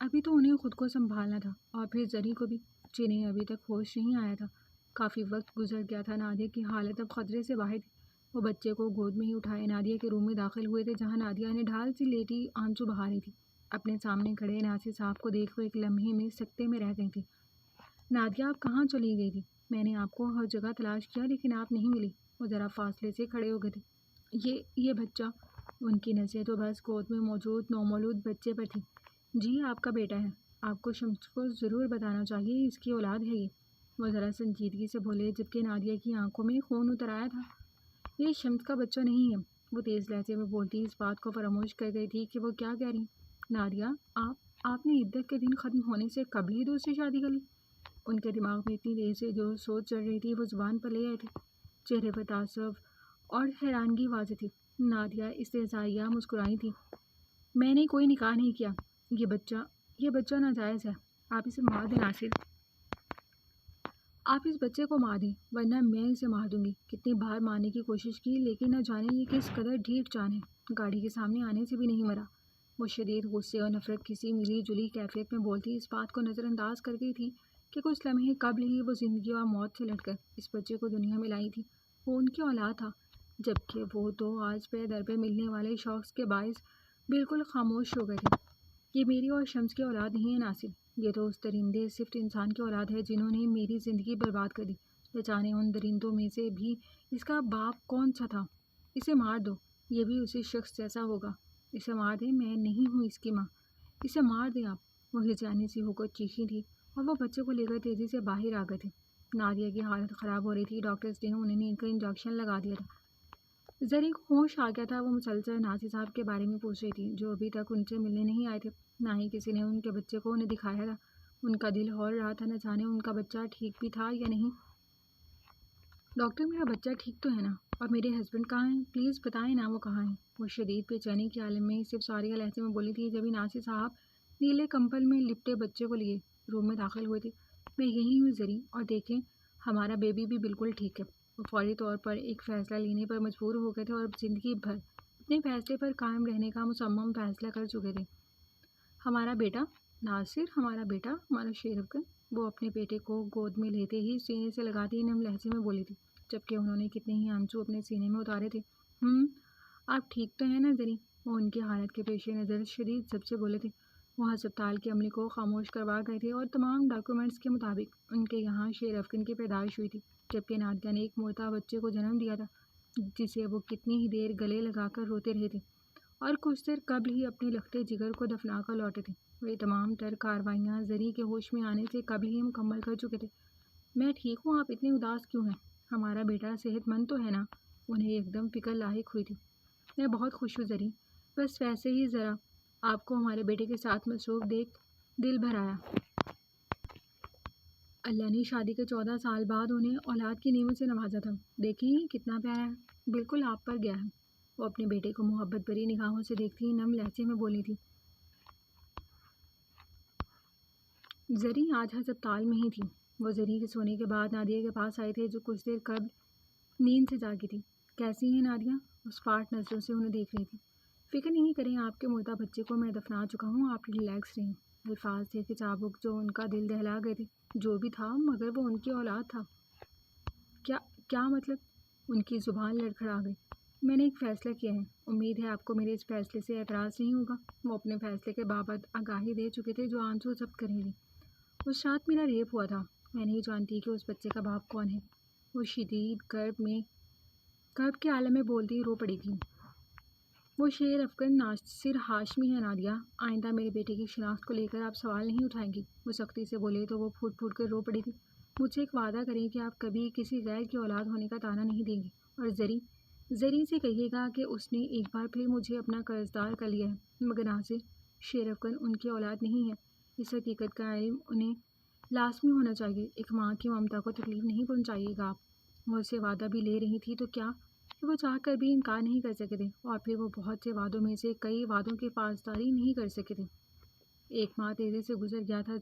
ابھی تو انہیں خود کو سنبھالنا تھا اور پھر زری کو بھی، جنہیں ابھی تک ہوش نہیں آیا تھا۔ کافی وقت گزر گیا تھا۔ نادیہ کی حالت اب خطرے سے باہر تھی۔ وہ بچے کو گود میں ہی اٹھائے نادیہ کے روم میں داخل ہوئے تھے جہاں نادیہ نے ڈھال سی لیٹی آنسو بہا رہی تھی۔ اپنے سامنے کھڑے ناصر صاحب کو دیکھ وہ ایک لمحے میں سکتے میں رہ گئی تھی۔ نادیہ آپ کہاں چلی گئی تھی؟ میں نے آپ کو ہر جگہ تلاش کیا لیکن آپ نہیں ملی۔ وہ ذرا فاصلے سے کھڑے ہو گئے تھے۔ یہ بچہ، ان کی نظریں تو بس گود میں موجود نومولود بچے پر تھیں۔ جی آپ کا بیٹا ہے، آپ کو شمس کو ضرور بتانا چاہیے، اس کی اولاد ہے یہ۔ وہ ذرا سنجیدگی سے بولے جبکہ نادیہ کی آنکھوں میں خون اتر آیا تھا۔ یہ شمس کا بچہ نہیں ہے، وہ تیز لہجے میں بولتی اس بات کو فراموش کر گئی تھی کہ وہ کیا کہہ رہی۔ نادیہ آپ نے عدت کے دن ختم ہونے سے قبل ہی دوسری شادی کر لی؟ ان کے دماغ میں اتنی دیر سے جو سوچ چل رہی تھی وہ زبان پر لے آئے تھے۔ چہرے پر تعصب اور حیرانگی واضح تھی۔ نادیہ استہزائیہ مسکرائی تھی۔ میں نے کوئی نکاح نہیں کیا، یہ بچہ ناجائز ہے، آپ اسے مار دیں ناصر۔ آپ اس بچے کو مار دیں ورنہ میں اسے مار دوں گی۔ کتنی بار مارنے کی کوشش کی لیکن نہ جانے یہ کس قدر ڈھیٹ جان ہے، گاڑی کے سامنے آنے سے بھی نہیں مرا۔ وہ شدید غصے اور نفرت کسی ملی جلی کیفیت میں بولتی اس بات کو نظر انداز کر گئی تھی کہ کچھ لمحے قبل ہی وہ زندگی اور موت سے لڑ کر اس بچے کو دنیا میں لائی تھی۔ وہ ان کی اولاد تھا، جبکہ وہ تو آج پہ در پہ ملنے والے شخص کے باعث بالکل خاموش ہو گئے تھے۔ یہ میری اور شمس کی اولاد نہیں ہے ناصر، یہ تو اس درندے صفت انسان کی اولاد ہے جنہوں نے میری زندگی برباد کر دی۔ بچانے ان درندوں میں سے بھی اس کا باپ کون سا تھا؟ اسے مار دو، یہ بھی اسی شخص جیسا ہوگا۔ اسے مار دیں، میں نہیں ہوں اس کی ماں، اسے مار دیں آپ۔ وہ ہچانی سی ہو کر چیخی تھی اور وہ بچے کو لے کر تیزی سے باہر آ گئے تھے۔ نادیہ کی حالت خراب ہو رہی تھی۔ ڈاکٹرز نے انہیں نیند کا انجیکشن لگا دیا تھا۔ زری کو ہوش آ گیا تھا۔ وہ مسلسل ناصر صاحب کے بارے میں پوچھ رہی تھی جو ابھی تک ان سے ملنے نہیں آئے تھے، نہ ہی کسی نے ان کے بچے کو انہیں دکھایا تھا۔ ان کا دل ہول رہا تھا، نہ جانے ان کا بچہ ٹھیک بھی تھا یا نہیں۔ ڈاکٹر میرا بچہ ٹھیک تو ہے نا؟ اور میرے ہسبینڈ کہاں ہیں؟ پلیز بتائیں نا وہ کہاں ہیں؟ وہ شدید بے چینی کے عالم میں صرف ساریہ لہجے میں بولی تھی جبھی ناصر صاحب نیلے کمبل میں لپٹے بچے کو لیے روم میں داخل ہوئے تھے۔ میں یہی ہوں زری، اور دیکھیں ہمارا بیبی بھی بالکل ٹھیک ہے۔ وہ فوری طور پر ایک فیصلہ لینے پر مجبور ہو گئے تھے اور زندگی بھر اپنے فیصلے پر قائم رہنے کا مصمم فیصلہ کر چکے تھے۔ ہمارا بیٹا ناصر، ہمارا بیٹا، ہمارا شیر افغان، وہ اپنے بیٹے کو گود میں لیتے ہی سینے سے لگاتی ہی نم لہجے میں بولی تھی جبکہ انہوں نے کتنے ہی آنسو اپنے سینے میں اتارے تھے۔ آپ ٹھیک تو ہیں نا زری؟ وہ ان کی حالت کے پیش نظر شدید ضبط سے بولے تھے۔ وہ ہسپتال کے عملے کو خاموش کروا گئے تھے اور تمام ڈاکیومنٹس کے مطابق ان کے یہاں شیر افغان کی پیدائش ہوئی تھی، جبکہ نادیہ نے ایک مردہ بچے کو جنم دیا تھا جسے وہ کتنی ہی دیر گلے لگا کر روتے رہے تھے اور کچھ دیر قبل ہی اپنے لختے جگر کو دفنا کر لوٹے تھے۔ وہ یہ تمام تر کارروائیاں زری کے ہوش میں آنے سے قبل ہی مکمل کر چکے تھے۔ میں ٹھیک ہوں، آپ اتنے اداس کیوں ہیں؟ ہمارا بیٹا صحت مند تو ہے نا؟ انہیں ایک دم فکر لاحق ہوئی تھی۔ میں بہت خوش ہوں زری، بس ویسے ہی ذرا آپ کو ہمارے بیٹے کے ساتھ مصروف دیکھ دل بھر آیا۔ اللہ نے شادی کے 14 سال بعد انہیں اولاد کی نعمت سے نوازا تھا. دیکھیں کتنا پیارا ہے, بالکل آپ پر گیا ہے. وہ اپنے بیٹے کو محبت بھری نگاہوں سے دیکھتی نم لہجے میں بولی تھی. زری آج ہسپتال میں ہی تھی. وہ زری کے سونے کے بعد نادیہ کے پاس آئے تھے جو کچھ دیر قبل نیند سے جاگی تھی. کیسی ہیں نادیہ؟ اس پاٹ نظروں سے انہیں دیکھ رہی تھی. فکر نہیں کریں, آپ کے مردہ بچے کو میں دفنا چکا ہوں, آپ ریلیکس رہیں. الفاظ تھے کہ چابک جو ان کا دل دہلا گئے تھے. جو بھی تھا مگر وہ ان کی اولاد تھا. کیا مطلب؟ ان کی زبان لڑکھڑا گئی. میں نے ایک فیصلہ کیا ہے, امید ہے آپ کو میرے اس فیصلے سے اعتراض نہیں ہوگا. وہ اپنے فیصلے کے بابت آگاہی دے چکے تھے جو آنسو ضبط کریں گے. اس رات میرا ریپ ہوا تھا. میں نہیں جانتی کہ اس بچے کا باپ کون ہے. وہ شدید کرب کے عالم میں بولتی رو پڑی تھی. وہ شیر افغان ناصر ہاشمی ہے نادیہ. آئندہ میرے بیٹے کی شناخت کو لے کر آپ سوال نہیں اٹھائیں گی. وہ سختی سے بولے تو وہ پھوٹ پھوٹ کر رو پڑی تھی. مجھ سے ایک وعدہ کریں کہ آپ کبھی کسی غیر کی اولاد ہونے کا طعنہ نہیں دیں گے. اور زری سے کہیے گا کہ اس نے ایک بار پھر مجھے اپنا قرضدار کر لیا ہے. مگر ناصر, شیر افغان ان کی اولاد نہیں ہے. اس حقیقت کا علم انہیں لازمی ہونا چاہیے. ایک ماں کی ممتا کو تکلیف نہیں پہنچائیے گا آپ. وہ اس سے وعدہ بھی لے رہی تھی تو کیا کہ وہ چاہ کر بھی انکار نہیں کر سکے تھے, اور پھر وہ بہت سے وعدوں میں سے کئی وعدوں کی پاسداری نہیں کر سکے تھے. ایک ماہ تیزی سے گزر گیا تھا.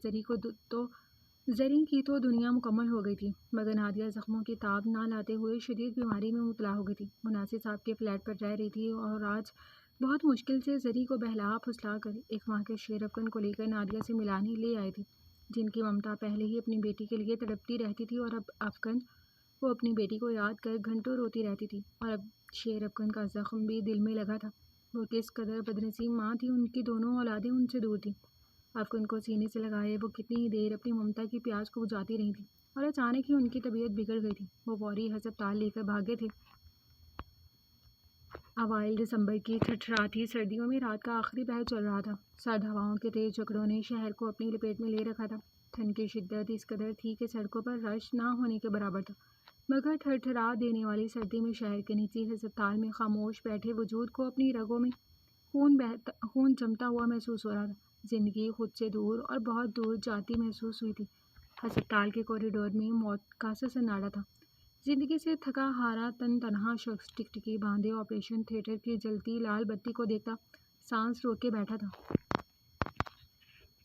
زری کی تو دنیا مکمل ہو گئی تھی, مگر نادیہ زخموں کی تاب نہ لاتے ہوئے شدید بیماری میں مبتلا ہو گئی تھی. مناسب صاحب کے فلیٹ پر رہ رہی تھی اور آج بہت مشکل سے زری کو بہلا پھسلا کر ایک ماہ کے شیر افغان کو لے کر نادیہ سے ملانے لے آئے تھے, جن کی ممتا پہلے ہی اپنی بیٹی کے لیے تڑپتی رہتی تھی. اور اب افغان وہ اپنی بیٹی کو یاد کر گھنٹوں روتی رہتی تھی. اور اب شیر افغان کا زخم بھی دل میں لگا تھا. وہ کس قدر بدنصیب ماں تھی, ان کی دونوں اولادیں ان سے دور تھیں. افغان کو سینے سے لگائے وہ کتنی دیر اپنی ممتا کی پیاس کو بجھاتی رہی تھی, اور اچانک ہی ان کی طبیعت بگڑ گئی تھی. وہ فوری ہسپتال لے کر بھاگے تھے. اوائل دسمبر کی تھرتھراتی سردیوں میں رات کا آخری پہر چل رہا تھا. سرد ہواؤں کے تیز جھکڑوں نے شہر کو اپنی لپیٹ میں لے رکھا تھا. ٹھنڈ کی شدت اس قدر تھی کہ سڑکوں پر رش نہ ہونے کے برابر تھا, مگر تھرتھرا دینے والی سردی میں شہر کے نچی ہسپتال میں خاموش بیٹھے وجود کو اپنی رگوں میں خون جمتا ہوا محسوس ہو رہا تھا. زندگی خود سے دور اور بہت دور جاتی محسوس ہوئی تھی. ہسپتال کے کوریڈور میں موت کا سا سناٹا تھا. زندگی سے تھکا ہارا تنہا شخص ٹکٹکی باندھے آپریشن تھیٹر کی جلتی لال بتی کو دیکھتا سانس روک کے بیٹھا تھا,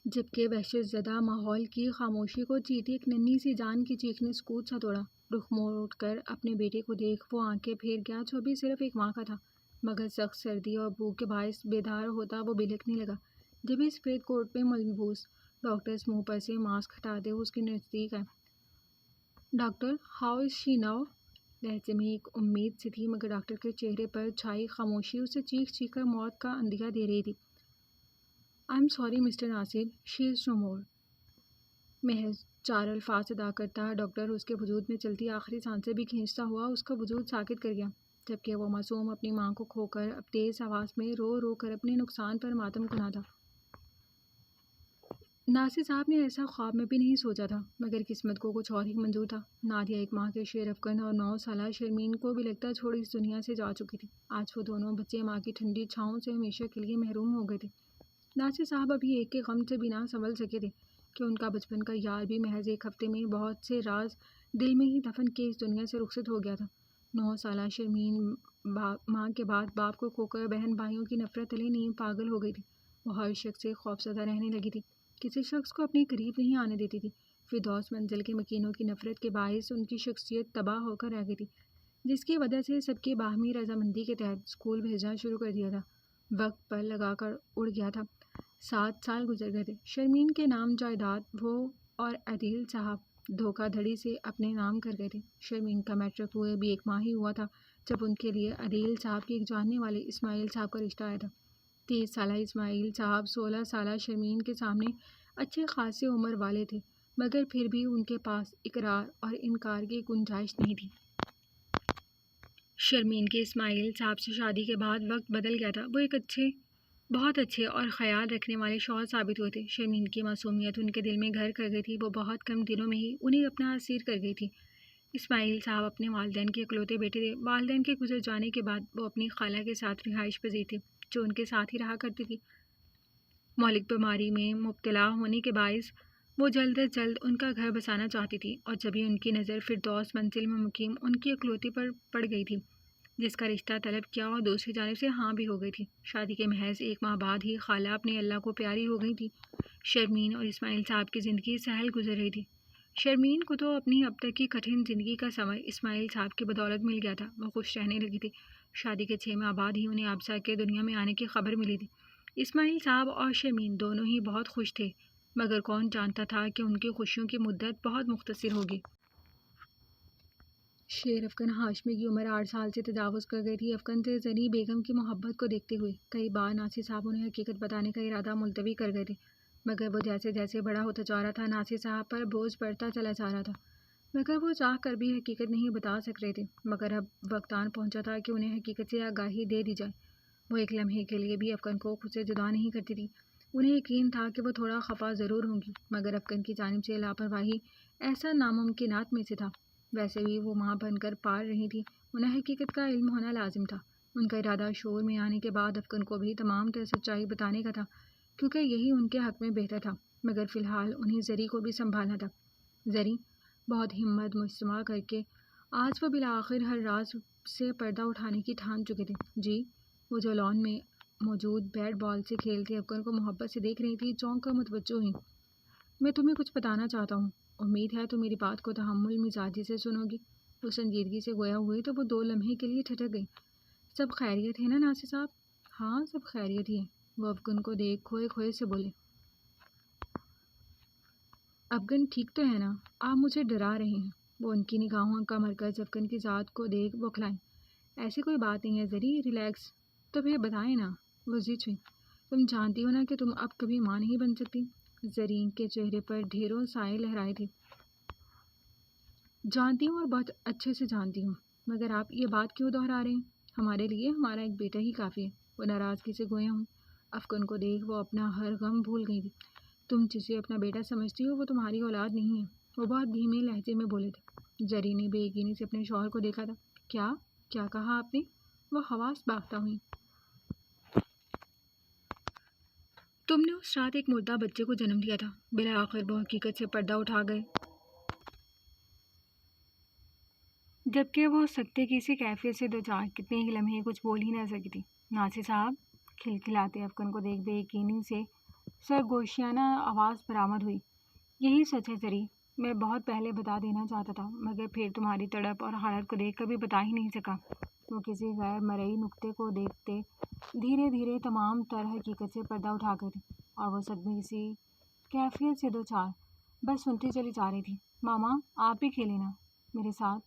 جبکہ وحشت زدہ ماحول کی خاموشی کو چیرتی ایک ننھی سی جان کی چیخ نے سکوت سا توڑا. رخ موڑ کر اپنے بیٹے کو دیکھ وہ آنکھیں پھیر گیا جو بھی صرف ایک ماں کا تھا, مگر سخت سردی اور بھوک کے باعث بیدار ہوتا وہ بلکنے لگا. جب اس سفید کوٹ میں ملبوس ڈاکٹرز منہ پر سے ماسک ہٹاتے اس کے نزدیک آئے. Doctor, how is she now? لہجے میں ایک امید سی تھی, مگر ڈاکٹر کے چہرے پر چھائی خاموشی اسے چیخ چیخ کر موت کا اندیشہ دے رہی تھی. آئی ایم سوری مسٹر ناصر, شی از نو مور. محض 4 الفاظ ادا کرتا ڈاکٹر اس کے وجود میں چلتی آخری سانسیں بھی کھینچتا ہوا اس کا وجود ساکت کر گیا, جبکہ وہ معصوم اپنی ماں کو کھو کر اب تیز آواز میں رو رو کر اپنے نقصان پر ماتم کنا تھا. ناصر صاحب نے ایسا خواب میں بھی نہیں سوچا تھا, مگر قسمت کو کچھ اور ہی منظور تھا. نادیہ ایک ماہ کے شیر افغان اور 9 سالہ شرمین کو بھی لگتا چھوڑ اس دنیا سے جا چکی تھی. آج وہ دونوں بچے ماں کی ٹھنڈی چھاؤں سے ہمیشہ کے لیے محروم ہو گئے تھے. ناصر صاحب ابھی ایک کے غم سے بھی نہ سنبھل سکے تھے کہ ان کا بچپن کا یار بھی محض ایک ہفتے میں بہت سے راز دل میں ہی دفن کے اس دنیا سے رخصت ہو گیا تھا. 9 سالہ شرمین ماں کے بعد باپ کو کھو کر بہن بھائیوں کی نفرت تلے نیم پاگل ہو گئی تھی. وہ ہر شخص سے خوفزدہ رہنے لگی تھی, کسی شخص کو اپنے قریب نہیں آنے دیتی تھی. فردوس منزل کے مکینوں کی نفرت کے باعث ان کی شخصیت تباہ ہو کر رہ گئی تھی, جس کی وجہ سے سب کی باہمی رضامندی کے تحت اسکول بھیجنا شروع کر دیا تھا. وقت پر لگا کر اڑ گیا تھا. 7 سال گزر گئے تھے. شرمین کے نام جائیداد وہ اور عدیل صاحب دھوکہ دھڑی سے اپنے نام کر گئے تھے. شرمین کا میٹرک ہوئے بھی 1 ماہ ہی ہوا تھا جب ان کے لیے عدیل صاحب کے ایک جاننے والے اسماعیل صاحب کا رشتہ آیا تھا. 30 سالہ اسماعیل صاحب 16 سالہ شرمین کے سامنے اچھے خاصے عمر والے تھے, مگر پھر بھی ان کے پاس اقرار اور انکار کی گنجائش نہیں تھی. شرمین کے اسماعیل صاحب سے شادی کے بعد وقت بدل گیا تھا. وہ ایک بہت اچھے اور خیال رکھنے والے شوہر ثابت ہوئے تھے. شرمین کی معصومیت ان کے دل میں گھر کر گئی تھی. وہ بہت کم دنوں میں ہی انہیں اپنا اسیر کر گئی تھی. اسماعیل صاحب اپنے والدین کے اکلوتے بیٹے تھے. والدین کے گزر جانے کے بعد وہ اپنی خالہ کے ساتھ رہائش پذیر تھے, جو ان کے ساتھ ہی رہا کرتی تھی. مہلک بیماری میں مبتلا ہونے کے باعث وہ جلد از جلد ان کا گھر بسانا چاہتی تھی، اور جبھی ان کی نظر فردوس منزل میں مقیم ان کی اکلوتی پر پڑ گئی تھی، جس کا رشتہ طلب کیا اور دوسری جانب سے ہاں بھی ہو گئی تھی۔ شادی کے محض 1 ماہ بعد ہی خالہ اپنے اللہ کو پیاری ہو گئی تھی۔ شرمین اور اسماعیل صاحب کی زندگی سہل گزر رہی تھی۔ شرمین کو تو اپنی اب تک کی کٹھن زندگی کا ثمر اسماعیل صاحب کی بدولت مل گیا تھا۔ وہ خوش رہنے لگی تھی۔ شادی کے 6 ماہ بعد ہی انہیں ابصرہ کے دنیا میں آنے کی خبر ملی تھی۔ اسماعیل صاحب اور شرمین دونوں ہی بہت خوش تھے، مگر کون جانتا تھا کہ ان کی خوشیوں کی مدت بہت مختصر ہوگی۔ شیر افکن ہاشمی کی عمر 8 سال سے تجاوز کر گئی تھی۔ افکن سے زری بیگم کی محبت کو دیکھتے ہوئے کئی بار ناصر صاحب انہیں حقیقت بتانے کا ارادہ ملتوی کر گئے تھے، مگر وہ جیسے جیسے بڑا ہوتا جا رہا تھا ناصر صاحب پر بوجھ بڑھتا چلا جا رہا تھا، مگر وہ چاہ کر بھی حقیقت نہیں بتا سک رہے تھے۔ مگر اب وقت آن پہنچا تھا کہ انہیں حقیقت سے آگاہی دے دی جائے۔ وہ ایک لمحے کے لیے بھی افکن کو خود سے جدا نہیں کرتی تھی۔ انہیں یقین تھا کہ وہ تھوڑا خفا ضرور ہوں گی، مگر افکن کی جانب سے لاپرواہی ایسا ناممکنات میں سے تھا۔ ویسے بھی وہ ماں بن کر پال رہی تھی، انہیں حقیقت کا علم ہونا لازم تھا۔ ان کا ارادہ شعور میں آنے کے بعد افکن کو بھی تمام تر سچائی بتانے کا تھا، کیونکہ یہی ان کے حق میں بہتر تھا، مگر فی الحال انہیں زری کو بھی سنبھالنا تھا۔ زری بہت ہمت مجتمع کر کے آج وہ بالآخر ہر راز سے پردہ اٹھانے کی ٹھان چکے تھے۔ جی، وہ جو لان میں موجود بیٹ بال سے کھیلتے افکن کو محبت سے دیکھ رہی تھی، چونک کر متوجہ ہوئی۔ میں تمہیں کچھ بتانا چاہتا ہوں، امید ہے تم میری بات کو تحمل مزاجی سے سنو گی۔ وہ سنجیدگی سے گویا ہوئی تو وہ 2 لمحے کے لیے ٹھٹک گئی۔ سب خیریت ہے نا ناصر صاحب؟ ہاں، سب خیریت ہی ہے، وہ افغن کو دیکھ کھوئے کھوئے سے بولے۔ افغن ٹھیک تو ہے نا؟ آپ مجھے ڈرا رہے ہیں۔ وہ ان کی نگاہوں کا مرکز افغن کی ذات کو دیکھ بوکھلائیں۔ ایسی کوئی بات نہیں ہے زری، ریلیکس۔ تو پھر بتائیں نا، وہ زچ ہوئی۔ تم جانتی ہو نا کہ تم اب کبھی ماں نہیں بن سکتی۔ زرین کے چہرے پر ڈھیروں سائے لہرائے تھے۔ جانتی ہوں اور بہت اچھے سے جانتی ہوں، مگر آپ یہ بات کیوں دہرا رہے ہیں؟ ہمارے لیے ہمارا ایک بیٹا ہی کافی ہے۔ وہ ناراضگی سے گویا ہوں۔ افغن کو دیکھ وہ اپنا ہر غم بھول گئی تھی۔ تم جسے اپنا بیٹا سمجھتی ہو وہ تمہاری اولاد نہیں ہے، وہ بہت دھیمے لہجے میں بولے تھے۔ زری نے بے یقینی سے اپنے شوہر کو دیکھا تھا۔ کیا کہا آپ نے؟ وہ حواس باختہ ہوئی۔ تم نے اس رات ایک مردہ بچے کو جنم دیا تھا۔ بالآخر وہ حقیقت سے پردہ اٹھا گئے، جبکہ وہ سکتے کی سی کیفیت سے دوچار کتنے ہی لمحے کچھ بول ہی نہ سکی تھی۔ ناصر صاحب کھلکھلاتے افغن کو دیکھ بے یقینی سے سرگوشیانہ آواز برآمد ہوئی۔ یہی سچ ہے زری، میں بہت پہلے بتا دینا چاہتا تھا، مگر پھر تمہاری تڑپ اور حالت کو دیکھ کبھی بتا ہی نہیں سکا۔ وہ کسی غیر مرئی نکتے کو دیکھتے دھیرے دھیرے تمام تر حقیقت سے پردہ اٹھا گئے تھے، اور وہ صدمے سی کیفیت سے دوچار بس سنتی چلی جا رہی تھی۔ ماما، آپ بھی کھیلیں نا میرے ساتھ۔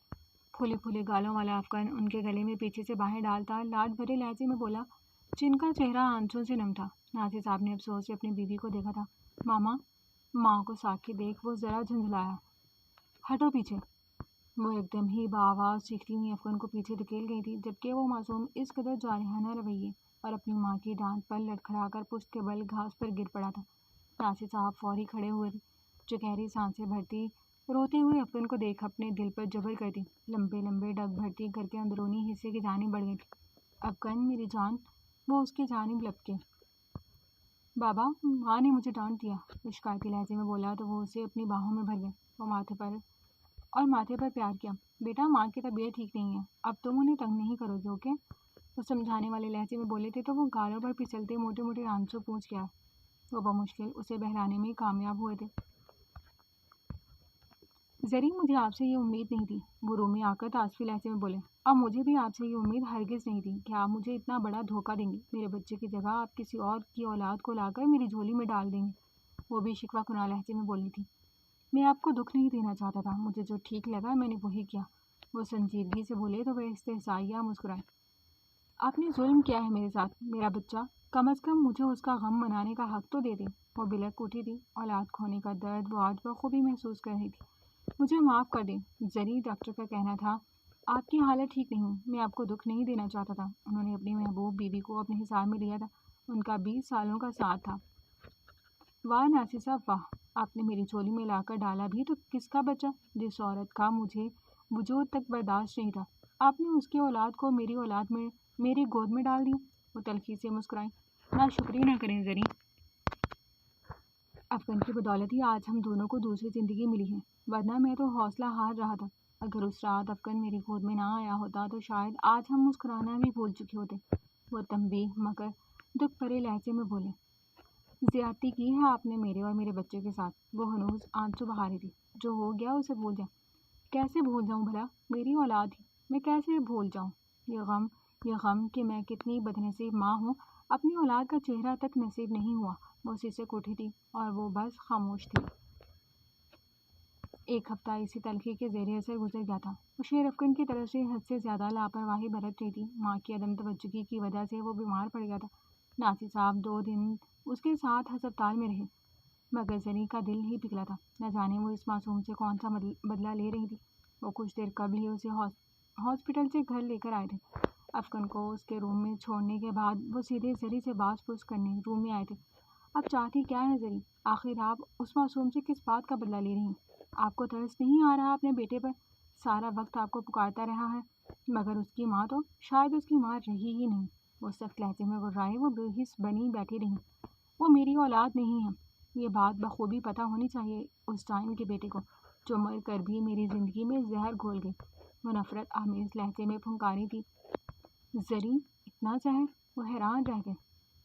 پھولے پھولے گالوں والا افغان ان کے گلے میں پیچھے سے باہیں ڈالتا لاڈ بھرے لہجے میں بولا، جن کا چہرہ آنسوں سے نم تھا۔ ناصر صاحب نے افسوس سے اپنی بیوی کو دیکھا تھا۔ ماما، ماں کو ساکت دیکھ وہ ذرا جھنجھلایا۔ ہٹو پیچھے۔ وہ ایک دم ہی بآواز چیختی ہوئی افغان کو پیچھے دھکیل گئی تھی، جبکہ وہ معصوم اس قدر جارحانہ رویے اور اپنی ماں کی ڈانٹ پر لڑکھڑا کر پشت کے بل گھاس پر گر پڑا تھا۔ ناصر صاحب فوری کھڑے ہوئے جو گہری سانسیں بھرتی روتے ہوئے افغان کو دیکھ اپنے دل پر جبر کرتی لمبے لمبے ڈگ بھرتی گھر کے اندرونی حصے کی جانب بڑھ گئی تھی۔ افغان میری جان، وہ اس کی جانب لپکے۔ بابا، ماں نے مجھے ڈانٹ دیا، وہ شکایتی لہجے میں بولا تو وہ اسے اپنی باہوں میں بھر گئے۔ وہ ماتھے پر پیار کیا۔ بیٹا، ماں کی طبیعت ٹھیک نہیں ہے، اب تم انہیں تنگ نہیں کرو گے، اوکے؟ وہ سمجھانے والے لہجے میں بولے تھے تو وہ گالوں پر پھسلتے موٹے موٹے آنسو پونچھ گیا۔ وہ بمشکل اسے بہلانے میں کامیاب ہوئے تھے۔ زری، مجھے آپ سے یہ امید نہیں تھی، وہ رومی آ کر تعاسفی لہجے میں بولے۔ اب مجھے بھی آپ سے یہ امید ہرگز نہیں تھی کہ آپ مجھے اتنا بڑا دھوکہ دیں گے۔ میرے بچے کی جگہ آپ کسی اور کی اولاد کو لا کر میری جھولی میں ڈال دیں گے، وہ بھی شکوہ کناں لہجے میں بولی تھی۔ میں آپ کو دکھ نہیں دینا چاہتا تھا، مجھے جو ٹھیک لگا میں نے وہی کیا، وہ سنجیدگی سے بولے تو وہ استحصائیہ مسکرائے۔ آپ نے ظلم کیا ہے میرے ساتھ، میرا بچہ، کم از کم مجھے اس کا غم منانے کا حق تو دے دیں۔ وہ بلک اٹھی تھی، اولاد کھونے کا درد وہ آج بخوبی محسوس کر رہی تھی۔ مجھے معاف کر دیں زری، ڈاکٹر کا کہنا تھا آپ کی حالت ٹھیک نہیں، میں آپ کو دکھ نہیں دینا چاہتا تھا۔ انہوں نے اپنی محبوب بیوی کو اپنے حساب میں لیا تھا، ان کا 20 سالوں کا ساتھ تھا۔ واہ ناصر صاحب واہ، آپ نے میری جھولی میں لا کر ڈالا بھی تو کس کا بچہ، جس عورت کا مجھے وجود تک برداشت نہیں تھا، آپ نے اس کی اولاد کو میری اولاد میں میری گود میں ڈال دیا۔ وہ تلخی سے مسکرائیں۔ نا شکری نہ کریں زری، افغان کی بدولت ہی آج ہم دونوں کو دوسری زندگی ملی ہے، ورنہ میں تو حوصلہ ہار رہا تھا۔ اگر اس رات افغان میری گود میں نہ آیا ہوتا تو شاید آج ہم مسکرانا بھی بھول چکے ہوتے۔ وہ تنبیہ مگر دکھ بھرے لہجے میں بولے، زیادتی کی ہے آپ نے میرے اور میرے بچے کے ساتھ۔ وہ ہنوز آنسو بہا رہی تھی۔ جو ہو گیا اسے بھول جا۔ کیسے بھول جاؤں بھلا؟ میری اولاد ہی، میں کیسے بھول جاؤں؟ یہ غم کہ میں کتنی بدنصیب ماں ہوں، اپنی اولاد کا چہرہ تک نصیب نہیں ہوا۔ وہ سسک اٹھی تھی اور وہ بس خاموش تھی۔ ایک ہفتہ اسی تلخی کے زیر اثر گزر گیا تھا۔ شیر افغان کی طرف سے حد سے زیادہ لاپرواہی برت رہی تھی۔ ماں کی عدم توجہی کی وجہ سے وہ بیمار پڑ گیا تھا۔ ناصر صاحب 2 دن اس کے ساتھ ہسپتال میں رہے، مگر زری کا دل ہی پگھلا تھا۔ نہ جانے وہ اس معصوم سے کون سا بدلہ لے رہی تھی۔ وہ کچھ دیر قبل ہی اسے ہاسپٹل سے گھر لے کر آئے تھے۔ افغان کو اس کے روم میں چھوڑنے کے بعد وہ سیدھے زری سے باز پرس کرنے روم میں آئے تھے۔ اب چاہتی کیا ہے زری؟ آخر آپ اس معصوم سے کس بات کا بدلہ لے رہی ہیں؟ آپ کو ترس نہیں آ رہا اپنے بیٹے پر؟ سارا وقت آپ کو پکارتا رہا ہے، مگر اس کی ماں تو شاید اس کی ماں رہی ہی نہیں۔ وہ سخت لہجے میں گرائے۔ وہ بے حس بنی بیٹھی رہی۔ وہ میری اولاد نہیں ہے، یہ بات بخوبی پتہ ہونی چاہیے اس ڈائن کے بیٹے کو، جو مر کر بھی میری زندگی میں زہر گھول گئی۔ وہ نفرت آمیز لہجے میں پھنکاری تھی۔ زری، اتنا زہر؟ وہ حیران رہ گئے۔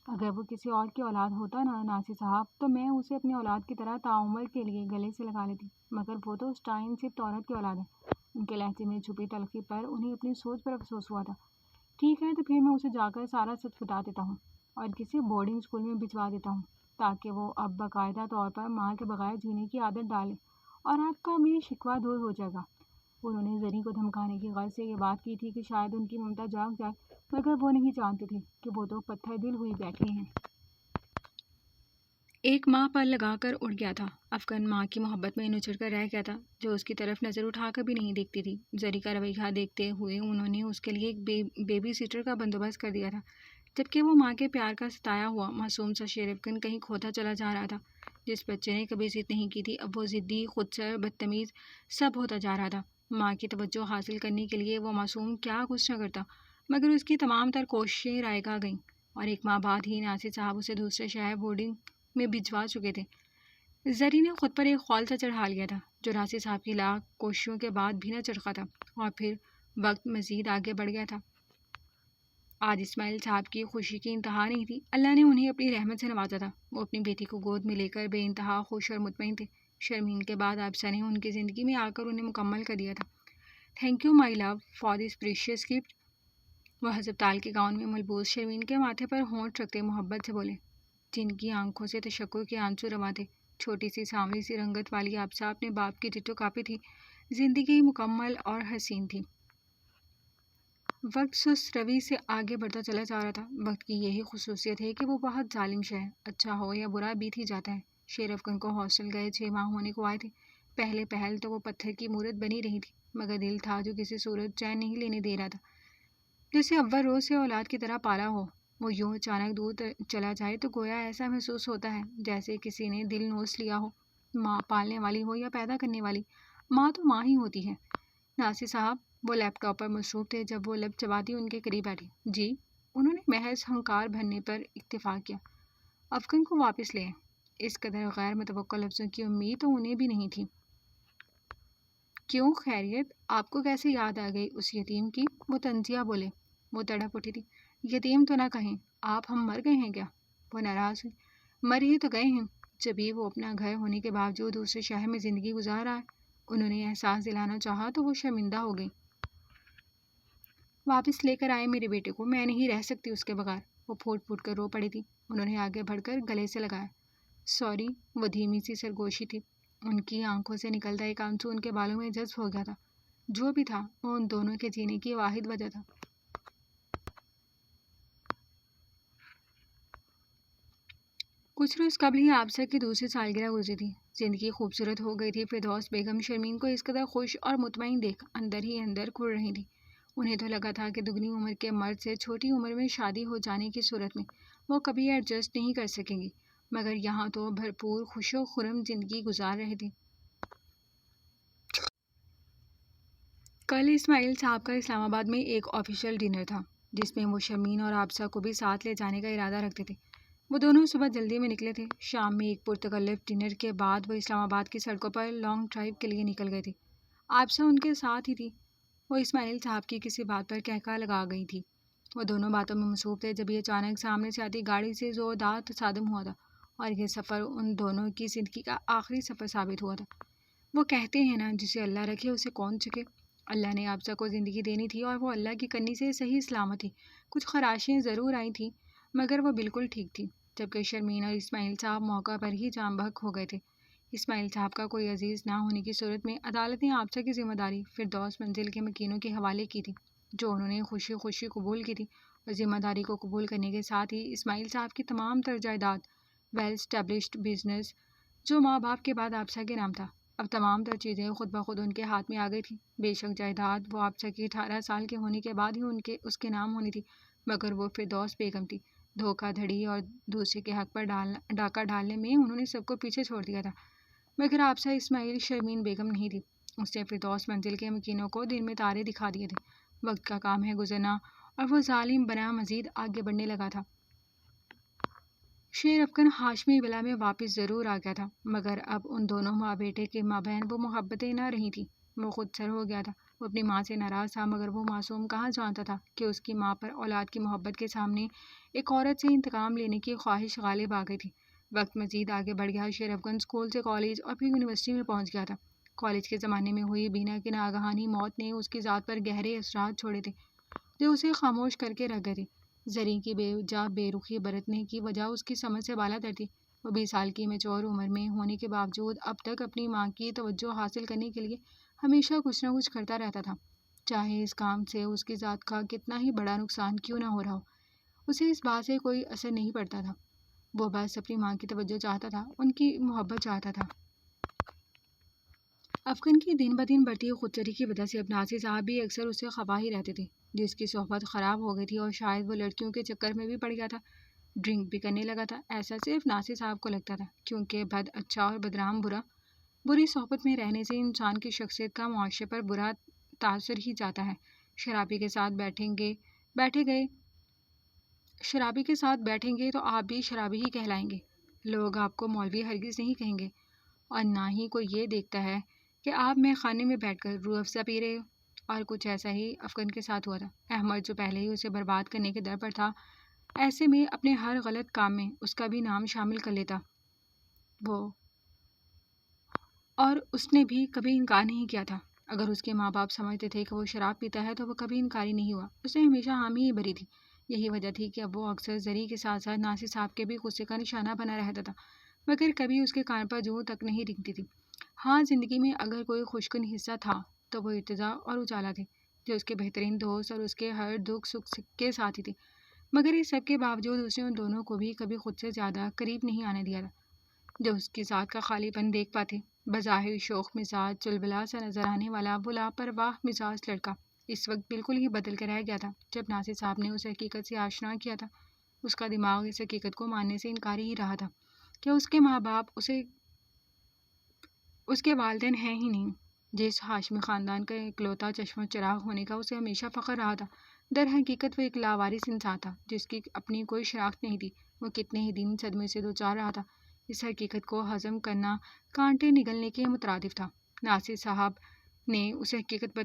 اگر وہ کسی اور کی اولاد ہوتا نا ناصر صاحب، تو میں اسے اپنی اولاد کی طرح تعامل کے لیے گلے سے لگا لیتی، مگر وہ تو اس ٹائم صرف عورت کی اولاد ہے۔ ان کے لہجے میں چھپی تلخی پر انہیں اپنی سوچ پر افسوس ہوا تھا۔ ٹھیک ہے، تو پھر میں اسے جا کر سارا سچ بتا دیتا ہوں اور کسی بورڈنگ اسکول میں بھجوا دیتا ہوں، تاکہ وہ اب باقاعدہ طور پر ماں کے بغیر جینے کی عادت ڈالے، اور آپ کا بھی شکوہ دور ہو جائے گا۔ انہوں نے زری کو دھمکانے کی غرض سے یہ بات کی تھی کہ شاید ان کی ممتا جاگ جائے، مگر وہ نہیں جانتے تھے کہ وہ تو پتھر دل ہوئی بیٹھی ہیں۔ ایک ماں پر لگا کر اڑ گیا تھا۔ افغان ماں کی محبت میں نچڑ کر رہ گیا تھا، جو اس کی طرف نظر اٹھا کر بھی نہیں دیکھتی تھی۔ زری کا رویہ دیکھتے ہوئے انہوں نے اس کے لیے ایک بیبی سیٹر کا بندوبست کر دیا تھا، جبکہ وہ ماں کے پیار کا ستایا ہوا معصوم سا شیر افغان کہیں کھوتا چلا جا رہا تھا۔ جس بچے نے کبھی ضد نہیں کی تھی، اب وہ ضدی، خودسر، بدتمیز سب ہوتا جا رہا تھا۔ ماں کی توجہ حاصل کرنے کے لیے وہ معصوم کیا کچھ نہ کرتا، مگر اس کی تمام تر کوششیں رائگاں گئیں، اور ایک ماہ بعد ہی ناصر صاحب اسے دوسرے شہر بورڈنگ میں بھجوا چکے تھے۔ زری نے خود پر ایک خول سا چڑھا لیا تھا، جو ناصر صاحب کی لاکھ کوششوں کے بعد بھی نہ چرخا تھا، اور پھر وقت مزید آگے بڑھ گیا تھا۔ آج اسماعیل صاحب کی خوشی کی انتہا نہیں تھی۔ اللہ نے انہیں اپنی رحمت سے نوازا تھا۔ وہ اپنی بیٹی کو گود میں لے کر بے انتہا خوش اور مطمئن تھے۔ شرمین کے بعد ابسا نے ان کی زندگی میں آ کر انہیں مکمل کر دیا تھا۔ Thank you my love for this precious gift. وہ ہسپتال کے گاؤن میں ملبوس شرمین کے ماتھے پر ہونٹ رکھتے محبت سے بولے، جن کی آنکھوں سے تشکر کے آنسو رواں تھے۔ چھوٹی سی سانولی سی رنگت والی ابسا اپنے باپ کی ڈٹو کاپی تھی۔ زندگی مکمل اور حسین تھی۔ وقت سست روی سے آگے بڑھتا چلا جا رہا تھا۔ وقت کی یہی خصوصیت ہے کہ وہ بہت ظالم شے ہے، اچھا ہو یا برا بیت ہی جاتا ہے۔ شیر افغان کو ہاسٹل گئے 6 ماہ ہونے کو آئے تھے۔ پہلے پہل تو وہ پتھر کی مورت بنی رہی تھی، مگر دل تھا جو کسی صورت چین نہیں لینے دے رہا تھا، جیسے اول روز سے اولاد کی طرح پالا ہو۔ وہ یوں اچانک دور چلا جائے تو گویا ایسا محسوس ہوتا ہے جیسے کسی نے دل نوچ لیا ہو۔ ماں پالنے والی ہو یا پیدا کرنے والی، ماں تو ماں ہی ہوتی ہے۔ ناصر صاحب، وہ لیپ ٹاپ پر مصروف تھے جب وہ لب چباتی ان کے قریب بیٹھی۔ جی؟ انہوں نے محض ہنکار بھرنے پر اکتفا کیا۔ افغان کو واپس لے آئے۔ اس قدر غیر متوقع لفظوں کی امید تو انہیں بھی نہیں تھی۔ کیوں، خیریت؟ آپ کو کیسے یاد آ گئی اس یتیم کی؟ وہ طنزیہ بولے۔ وہ تڑپ اٹھی تھی۔ یتیم تو نہ کہیں آپ، ہم مر گئے ہیں کیا؟ وہ ناراض ہوئی۔ مر ہی تو گئے ہیں، جبھی وہ اپنا گھر ہونے کے باوجود دوسرے شہر میں زندگی گزار رہا ہے۔ انہوں نے احساس دلانا چاہا تو وہ شرمندہ ہو گئی۔ واپس لے کر آئے میرے بیٹے کو، میں نہیں رہ سکتی اس کے بغیر۔ وہ پھوٹ پھوٹ کر رو پڑی تھی۔ انہوں نے آگے بڑھ کر گلے سے لگایا۔ سوری۔ وہ دھیمی سی سرگوشی تھی۔ ان کی آنکھوں سے نکلتا ایک آنسو ان کے بالوں میں جذب ہو گیا تھا۔ جو بھی تھا، وہ ان دونوں کے جینے کی واحد وجہ تھا۔ کچھ روز قبل ہی آبسہ کی دوسری سالگرہ گزری تھی۔ زندگی خوبصورت ہو گئی تھی۔ فردوس بیگم شرمین کو اس قدر خوش اور مطمئن دیکھ اندر ہی اندر کھل رہی تھی۔ انہیں تو لگا تھا کہ دگنی عمر کے مرد سے چھوٹی عمر میں شادی ہو جانے کی صورت میں وہ کبھی ایڈجسٹ نہیں کر سکیں گی، مگر یہاں تو بھرپور خوش و خرم زندگی گزار رہے تھے۔ کل اسماعیل صاحب کا اسلام آباد میں ایک آفیشیل ڈنر تھا، جس میں وہ شرمین اور آبسہ کو بھی ساتھ لے جانے کا ارادہ رکھتے تھے۔ وہ دونوں صبح جلدی میں نکلے تھے۔ شام میں ایک پرتکلف ڈنر کے بعد وہ اسلام آباد کی سڑکوں پر لانگ ڈرائیو کے لیے نکل گئے تھے۔ عائشہ ان کے ساتھ ہی تھی۔ وہ اسماعیل صاحب کی کسی بات پر کہکا لگا گئی تھی۔ وہ دونوں باتوں میں مصروف تھے جب یہ اچانک سامنے سے آتی گاڑی سے زوردار تصادم ہوا تھا، اور یہ سفر ان دونوں کی زندگی کا آخری سفر ثابت ہوا تھا۔ وہ کہتے ہیں نا، جسے اللہ رکھے اسے کون چکے۔ اللہ نے عائشہ کو زندگی دینی تھی اور وہ اللہ کی کرنی سے صحیح سلامت تھی۔ کچھ خراشیں ضرور آئی تھیں مگر وہ بالکل ٹھیک تھی، جبکہ شرمین اور اسماعیل صاحب موقع پر ہی جام بحق ہو گئے تھے۔ اسماعیل صاحب کا کوئی عزیز نہ ہونے کی صورت میں عدالت نے عائشہ کی ذمہ داری فردوس منزل کے مکینوں کے حوالے کی تھی، جو انہوں نے خوشی خوشی قبول کی تھی، اور ذمہ داری کو قبول کرنے کے ساتھ ہی اسماعیل صاحب کی تمام تر جائیداد، ویل اسٹیبلشڈ بزنس جو ماں باپ کے بعد عائشہ کے نام تھا، اب تمام تر چیزیں خود بخود ان کے ہاتھ میں آ گئی تھیں۔ بے شک جائیداد وہ عائشہ کی 18 سال کے ہونے کے بعد ہی اس کے نام ہونی تھی، مگر وہ فردوس بیگم تھی۔ دھوکہ دھڑی اور دوسرے کے حق پر ڈاکہ ڈالنے میں انہوں نے سب کو پیچھے چھوڑ دیا تھا، مگر عائشہ اسماعیل شرمین بیگم نہیں تھی۔ اس نے فردوس منزل کے مکینوں کو دن میں تارے دکھا دیے تھے۔ وقت کا کام ہے گزرنا، اور وہ ظالم بنا مزید آگے بڑھنے لگا تھا۔ شیر افکن ہاشمی ولا میں واپس ضرور آ گیا تھا، مگر اب ان دونوں ماں بیٹے کے مابین وہ محبتیں نہ رہی تھیں۔ وہ خود سر ہو گیا تھا۔ وہ اپنی ماں سے ناراض تھا، مگر وہ معصوم کہاں جانتا تھا کہ اس کی ماں پر اولاد کی محبت کے سامنے ایک عورت سے انتقام لینے کی خواہش غالب آ گئی تھی۔ وقت مزید آگے بڑھ گیا۔ شیر افکن اسکول سے کالج اور پھر یونیورسٹی میں پہنچ گیا تھا۔ کالج کے زمانے میں ہوئی بینا کی ناگہانی موت نے اس کی ذات پر گہرے اثرات چھوڑے تھے، جو اسے خاموش کر کے رکھ گئے تھے۔ زریں کی بے جا بے رخی برتنے کی وجہ اس کی سمجھ سے بالا تر تھی۔ وہ 20 سال کی میچور عمر میں ہونے کے باوجود اب تک اپنی ماں کی توجہ حاصل کرنے کے لیے ہمیشہ کچھ نہ کچھ کرتا رہتا تھا، چاہے اس کام سے اس کی ذات کا کتنا ہی بڑا نقصان کیوں نہ ہو رہا ہو۔ اسے اس بات سے کوئی اثر نہیں پڑتا تھا۔ وہ بس اپنی ماں کی توجہ چاہتا تھا، ان کی محبت چاہتا تھا۔ افکن کی دن بدن بڑھتی خودسری کی وجہ سے اب ناصر صاحب بھی اکثر اس سے خفا ہی رہتے تھے، جس کی صحبت خراب ہو گئی تھی، اور شاید وہ لڑکیوں کے چکر میں بھی پڑ گیا تھا، ڈرنک بھی کرنے لگا تھا۔ ایسا صرف ناصر صاحب کو لگتا تھا، کیونکہ بد اچھا اور بدنام برا، بری صحبت میں رہنے سے انسان کی شخصیت کا معاشرے پر برا تاثر ہی جاتا ہے۔ شرابی کے ساتھ بیٹھیں گے تو آپ بھی شرابی ہی کہلائیں گے۔ لوگ آپ کو مولوی ہرگز نہیں کہیں گے، اور نہ ہی کوئی یہ دیکھتا ہے کہ آپ میں خانے میں بیٹھ کر روح افزا پی رہے ہو۔ اور کچھ ایسا ہی افکن کے ساتھ ہوا تھا۔ احمد جو پہلے ہی اسے برباد کرنے کے در پر تھا، ایسے میں اپنے ہر غلط کام میں اس کا بھی نام شامل کر لیتا۔ اور اس نے بھی کبھی انکار نہیں کیا تھا۔ اگر اس کے ماں باپ سمجھتے تھے کہ وہ شراب پیتا ہے تو وہ کبھی انکاری نہیں ہوا، اس نے ہمیشہ حامی ہی بھری تھی۔ یہی وجہ تھی کہ اب وہ اکثر زری کے ساتھ ساتھ ناصر صاحب کے بھی غصے کا نشانہ بنا رہتا تھا، مگر کبھی اس کے کان پر جوں تک نہیں رنگتی تھی۔ ہاں، زندگی میں اگر کوئی خوشکن حصہ تھا تو وہ ارتضیٰ اور اجالا تھے، جو اس کے بہترین دوست اور اس کے ہر دکھ سکھ کے ساتھی تھے، مگر اس سب کے باوجود اس نے ان دونوں کو بھی کبھی خود سے زیادہ قریب نہیں آنے دیا تھا، جو اس کی ذات کا خالی پن دیکھ پاتے۔ بظاہر شوخ مزاج چلبلا سا نظر آنے والا وہ لاپرواہ مزاج لڑکا اس وقت بالکل ہی بدل کر رہ گیا تھا۔ جب ناصر صاحب نے اسے حقیقت سے آشنا کیا تھا، اس کا دماغ اس حقیقت کو ماننے سے انکاری ہی رہا تھا کہ اس کے ماں باپ اس کے والدین ہیں ہی نہیں، جس ہاشمی خاندان کا اکلوتا چشم و چراغ ہونے کا اسے ہمیشہ فخر رہا تھا۔ در حقیقت وہ ایک لاوارث انسان تھا، جس کی اپنی کوئی شناخت نہیں تھی۔ وہ کتنے ہی دن صدمے سے دوچار رہا تھا۔ اس حقیقت کو ہضم کرنا کانٹے نگلنے کے مترادف تھا۔ ناصر صاحب نے اسے حقیقت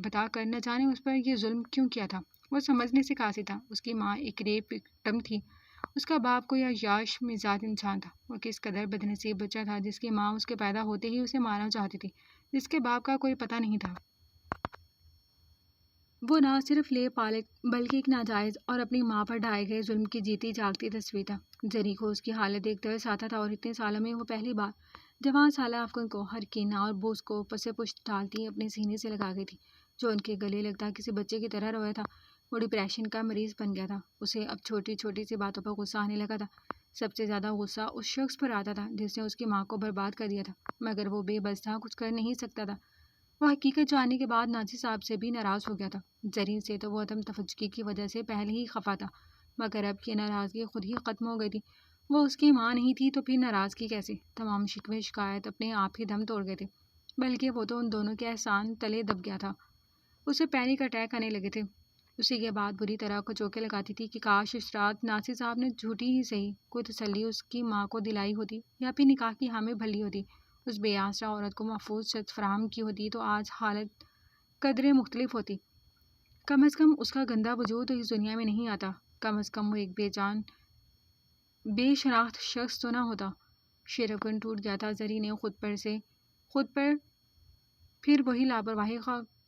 بتا کر نہ جانے اس پر یہ ظلم کیوں کیا تھا۔ وہ سمجھنے سے قاصر تھا۔ اس کی ماں ایک ریپ وکٹم تھی، اس کا باپ کوئی عیاش مزاج انسان تھا۔ وہ کس قدر بدنصیب بچہ تھا جس کی ماں اس کے پیدا ہوتے ہی اسے مارنا چاہتی تھی، جس کے باپ کا کوئی پتہ نہیں تھا۔ وہ نہ صرف لے پالک بلکہ ایک ناجائز اور اپنی ماں پر ڈھائے گئے ظلم کی جیتی جاگتی تصویر تھا۔ زری کو اس کی حالت دیکھ ترس آتا تھا، اور اتنے سالوں میں وہ پہلی بار جوان سالہ افکن کو ہر کینہ اور بغض کو پس پشت ڈالتی اپنے سینے سے لگا گئی تھی، جو ان کے گلے لگتا کسی بچے کی طرح رویا تھا۔ وہ ڈپریشن کا مریض بن گیا تھا۔ اسے اب چھوٹی چھوٹی سی باتوں پر غصہ آنے لگا تھا۔ سب سے زیادہ غصہ اس شخص پر آتا تھا جس نے اس کی ماں کو برباد کر دیا تھا، مگر وہ بے بس تھا، کچھ کر نہیں سکتا تھا۔ وہ حقیقت جاننے کے بعد ناصر صاحب سے بھی ناراض ہو گیا تھا۔ زرین سے تو وہ عدم توجہی کی وجہ سے پہلے ہی خفا تھا، مگر اب یہ ناراضگی خود ہی ختم ہو گئی تھی۔ وہ اس کی ماں نہیں تھی تو پھر ناراضگی کیسے؟ تمام شکوے شکایت اپنے آپ ہی دم توڑ گئے تھے، بلکہ وہ تو ان دونوں کے احسان تلے دب گیا تھا۔ اسے پینک اٹیک آنے لگے تھے۔ اسی کے بعد بری طرح کو چوکے لگاتی تھی کہ کاش اس رات ناصر صاحب نے جھوٹی ہی صحیح کوئی تسلی اس کی ماں کو دلائی ہوتی یا پھر نکاح کی حامل بھلی ہوتی، اس بے آسرا عورت کو محفوظ چھت فراہم کی ہوتی تو آج حالت قدرے مختلف ہوتی۔ کم از کم اس کا گندا وجود اس دنیا میں نہیں آتا، کم از کم وہ ایک بے جان بے شناخت شخص تو نہ ہوتا۔ شیر افغان ٹوٹ گیا تھا۔ زری نے خود پر پھر وہی لاپرواہی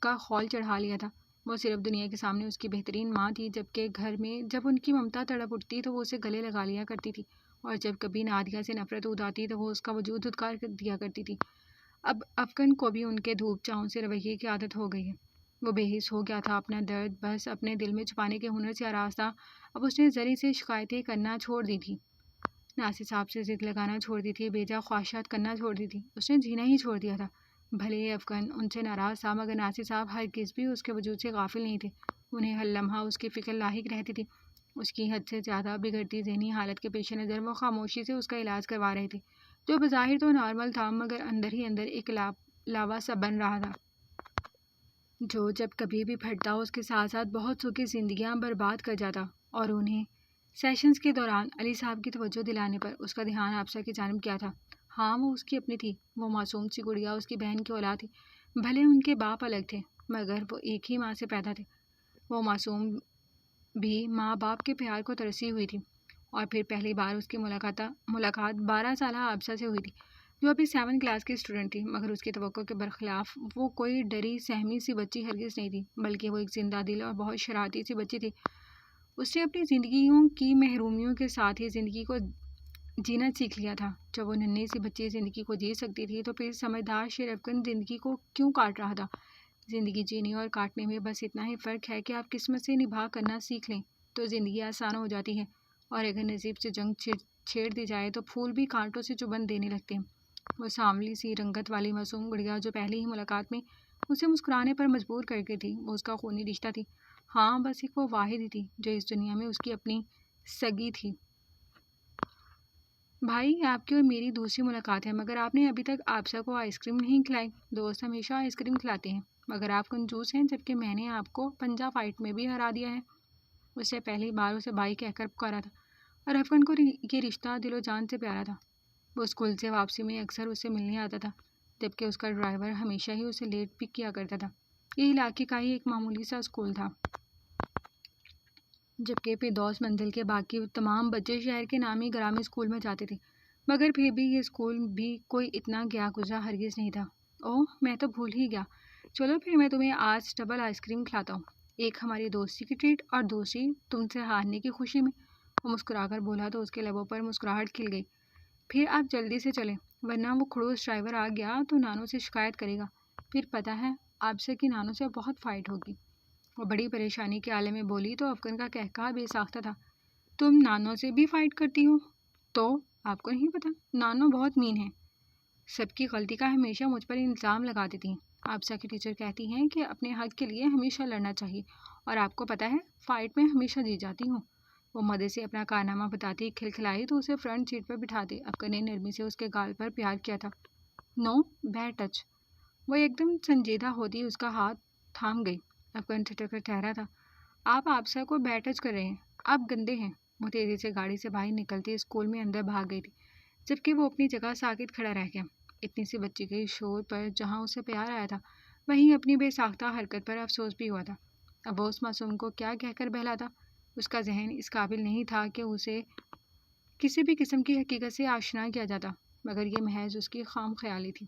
کا خول چڑھا لیا تھا۔ وہ صرف دنیا کے سامنے اس کی بہترین ماں تھی، جبکہ گھر میں جب ان کی ممتا تڑپ اٹھتی تو وہ اسے گلے لگا لیا کرتی تھی، اور جب کبھی نادیہ سے نفرت اٹھاتی تو وہ اس کا وجود دھتکار دیا کرتی تھی۔ اب افغان کو بھی ان کے دھوپ چاؤں سے رویے کی عادت ہو گئی ہے۔ وہ بے حس ہو گیا تھا، اپنا درد بس اپنے دل میں چھپانے کے ہنر سے آراز تھا۔ اب اس نے زری سے شکایتیں کرنا چھوڑ دی تھی، ناصر صاحب سے ضد لگانا چھوڑ دی تھی، بیجا خواہشات کرنا چھوڑ دی تھی، اس نے جینا ہی چھوڑ دیا تھا۔ بھلے افغان ان سے ناراض تھا، مگر ناصر صاحب ہرگز بھی اس کے وجود سے غافل نہیں تھے۔ انہیں ہر لمحہ اس کی فکر لاحق رہتی تھی۔ اس کی حد سے زیادہ بگڑتی ذہنی حالت کے پیش نظر وہ خاموشی سے اس کا علاج کروا رہے تھے، جو بظاہر تو نارمل تھا مگر اندر ہی اندر ایک لاوا سا بن رہا تھا، جو جب کبھی بھی پھٹتا اس کے ساتھ ساتھ بہت سو کی زندگیاں برباد کر جاتا۔ اور انہیں سیشنز کے دوران علی صاحب کی توجہ دلانے پر اس کا دھیان آبسہ کی جانب کیا تھا۔ ہاں، وہ اس کی اپنی تھی، وہ معصوم سی گڑیا اس کی بہن کی اولاد تھی۔ بھلے ان کے باپ الگ تھے مگر وہ ایک ہی ماں سے پیدا تھے۔ وہ معصوم بھی ماں باپ کے پیار کو ترسی ہوئی تھی، اور پھر پہلی بار اس کی ملاقات 12 سالہ آبسہ سے ہوئی تھی، جو ابھی 7 کلاس کی اسٹوڈنٹ تھی، مگر اس کی توقع کے برخلاف وہ کوئی ڈری سہمی سی بچی ہرگز نہیں تھی، بلکہ وہ ایک زندہ دل اور بہت شرارتی سی بچی تھی۔ اس نے اپنی زندگیوں کی محرومیوں کے ساتھ ہی زندگی کو جینا سیکھ لیا تھا۔ جب وہ ننھی سی بچی زندگی کو جی سکتی تھی تو پھر سمجھدار شیر افغان زندگی کو کیوں کاٹ رہا تھا؟ زندگی جینے اور کاٹنے میں بس اتنا ہی فرق ہے کہ آپ قسمت سے نبھا کرنا سیکھ لیں تو زندگی آسان ہو جاتی ہے، اور اگر نصیب سے جنگ چھیڑ دی جائے تو پھول بھی کانٹوں سے چبھن دینے لگتے ہیں۔ وہ سانولی سی رنگت والی معصوم گڑیا جو پہلی ہی ملاقات میں اسے مسکرانے پر مجبور کر کے تھی، وہ اس کا خونی رشتہ تھی۔ ہاں، بس ایک وہ واحد ہی تھی جو اس دنیا میں اس کی اپنی سگی تھی۔ بھائی، آپ کی اور میری دوسری ملاقات ہے، مگر آپ نے ابھی تک آبسہ کو آئس کریم نہیں کھلائی۔ دوست ہمیشہ آئس کریم کھلاتے ہیں، مگر آپ کنجوس ہیں، جبکہ میں نے آپ کو پنجہ فائٹ میں بھی ہرا دیا ہے۔ اس سے پہلی بار اسے بھائی کہہ کر پکارا تھا، اور افغان کو یہ رشتہ دل و جان سے پیارا تھا۔ وہ اسکول سے واپسی میں اکثر اس سے ملنے آتا تھا، جبکہ اس کا ڈرائیور ہمیشہ ہی اسے لیٹ پک کیا کرتا تھا۔ یہ علاقے کا ہی ایک معمولی سا اسکول تھا، جبکہ فردوس منزل کے باقی تمام بچے شہر کے نامی گرامی اسکول میں جاتے تھے، مگر پھر بھی یہ اسکول بھی کوئی اتنا گیا گزرا ہرگز نہیں تھا۔ اوہ، میں تو بھول ہی گیا، چلو پھر میں تمہیں آج ڈبل آئس کریم کھلاتا ہوں، ایک ہماری دوستی کی ٹریٹ اور دوسری تم سے ہارنے کی خوشی میں۔ وہ مسکرا کر بولا تو اس کے لبوں پر مسکراہٹ کھل گئی۔ پھر آپ جلدی سے چلیں، ورنہ وہ کھڑوس ڈرائیور آ گیا تو نانو سے شکایت کرے گا، پھر پتہ ہے آبسہ کی نانو سے بہت فائٹ ہوگی۔ وہ بڑی پریشانی کے عالم میں بولی تو افغان کا کہکہا بے ساختہ تھا۔ تم نانو سے بھی فائٹ کرتی ہو؟ تو آپ کو نہیں پتا، نانو بہت مین ہے، سب کی غلطی کا ہمیشہ مجھ پر الزام لگاتی تھی۔ آبسہ کی ٹیچر کہتی ہیں کہ اپنے حق کے لیے ہمیشہ لڑنا چاہیے، اور آپ کو پتا ہے فائٹ میں ہمیشہ جیت جاتی ہوں۔ وہ مدد سے اپنا کارنامہ بتاتی کھلکھلائی تو اسے فرنٹ سیٹ پر بٹھاتے افغان نے نرمی سے اس کے گال پر پیار کیا تھا۔ نو بیڈ ٹچ۔ وہ ایک دم سنجیدہ ہوتی اس کا ہاتھ تھام گئی۔ افغان ٹھٹک کر ٹھہرا تھا۔ آپ آبسہ کو بیڈ ٹچ کر رہے ہیں، آپ گندے ہیں۔ وہ تیزی سے گاڑی سے باہر نکلتی اسکول میں اندر بھاگ گئی تھی، جبکہ وہ اپنی جگہ ساکت کھڑا رہ گیا۔ اتنی سی بچی کے شور پر جہاں اسے پیار آیا تھا، وہیں اپنی بے ساختہ حرکت پر افسوس بھی ہوا تھا۔ اب وہ اس معصوم کو کیا کہہ کر بہلاتا؟ اس کا ذہن اس قابل نہیں تھا کہ اسے کسی بھی قسم کی حقیقت سے آشنا کیا جاتا، مگر یہ محض اس کی خام خیالی تھی۔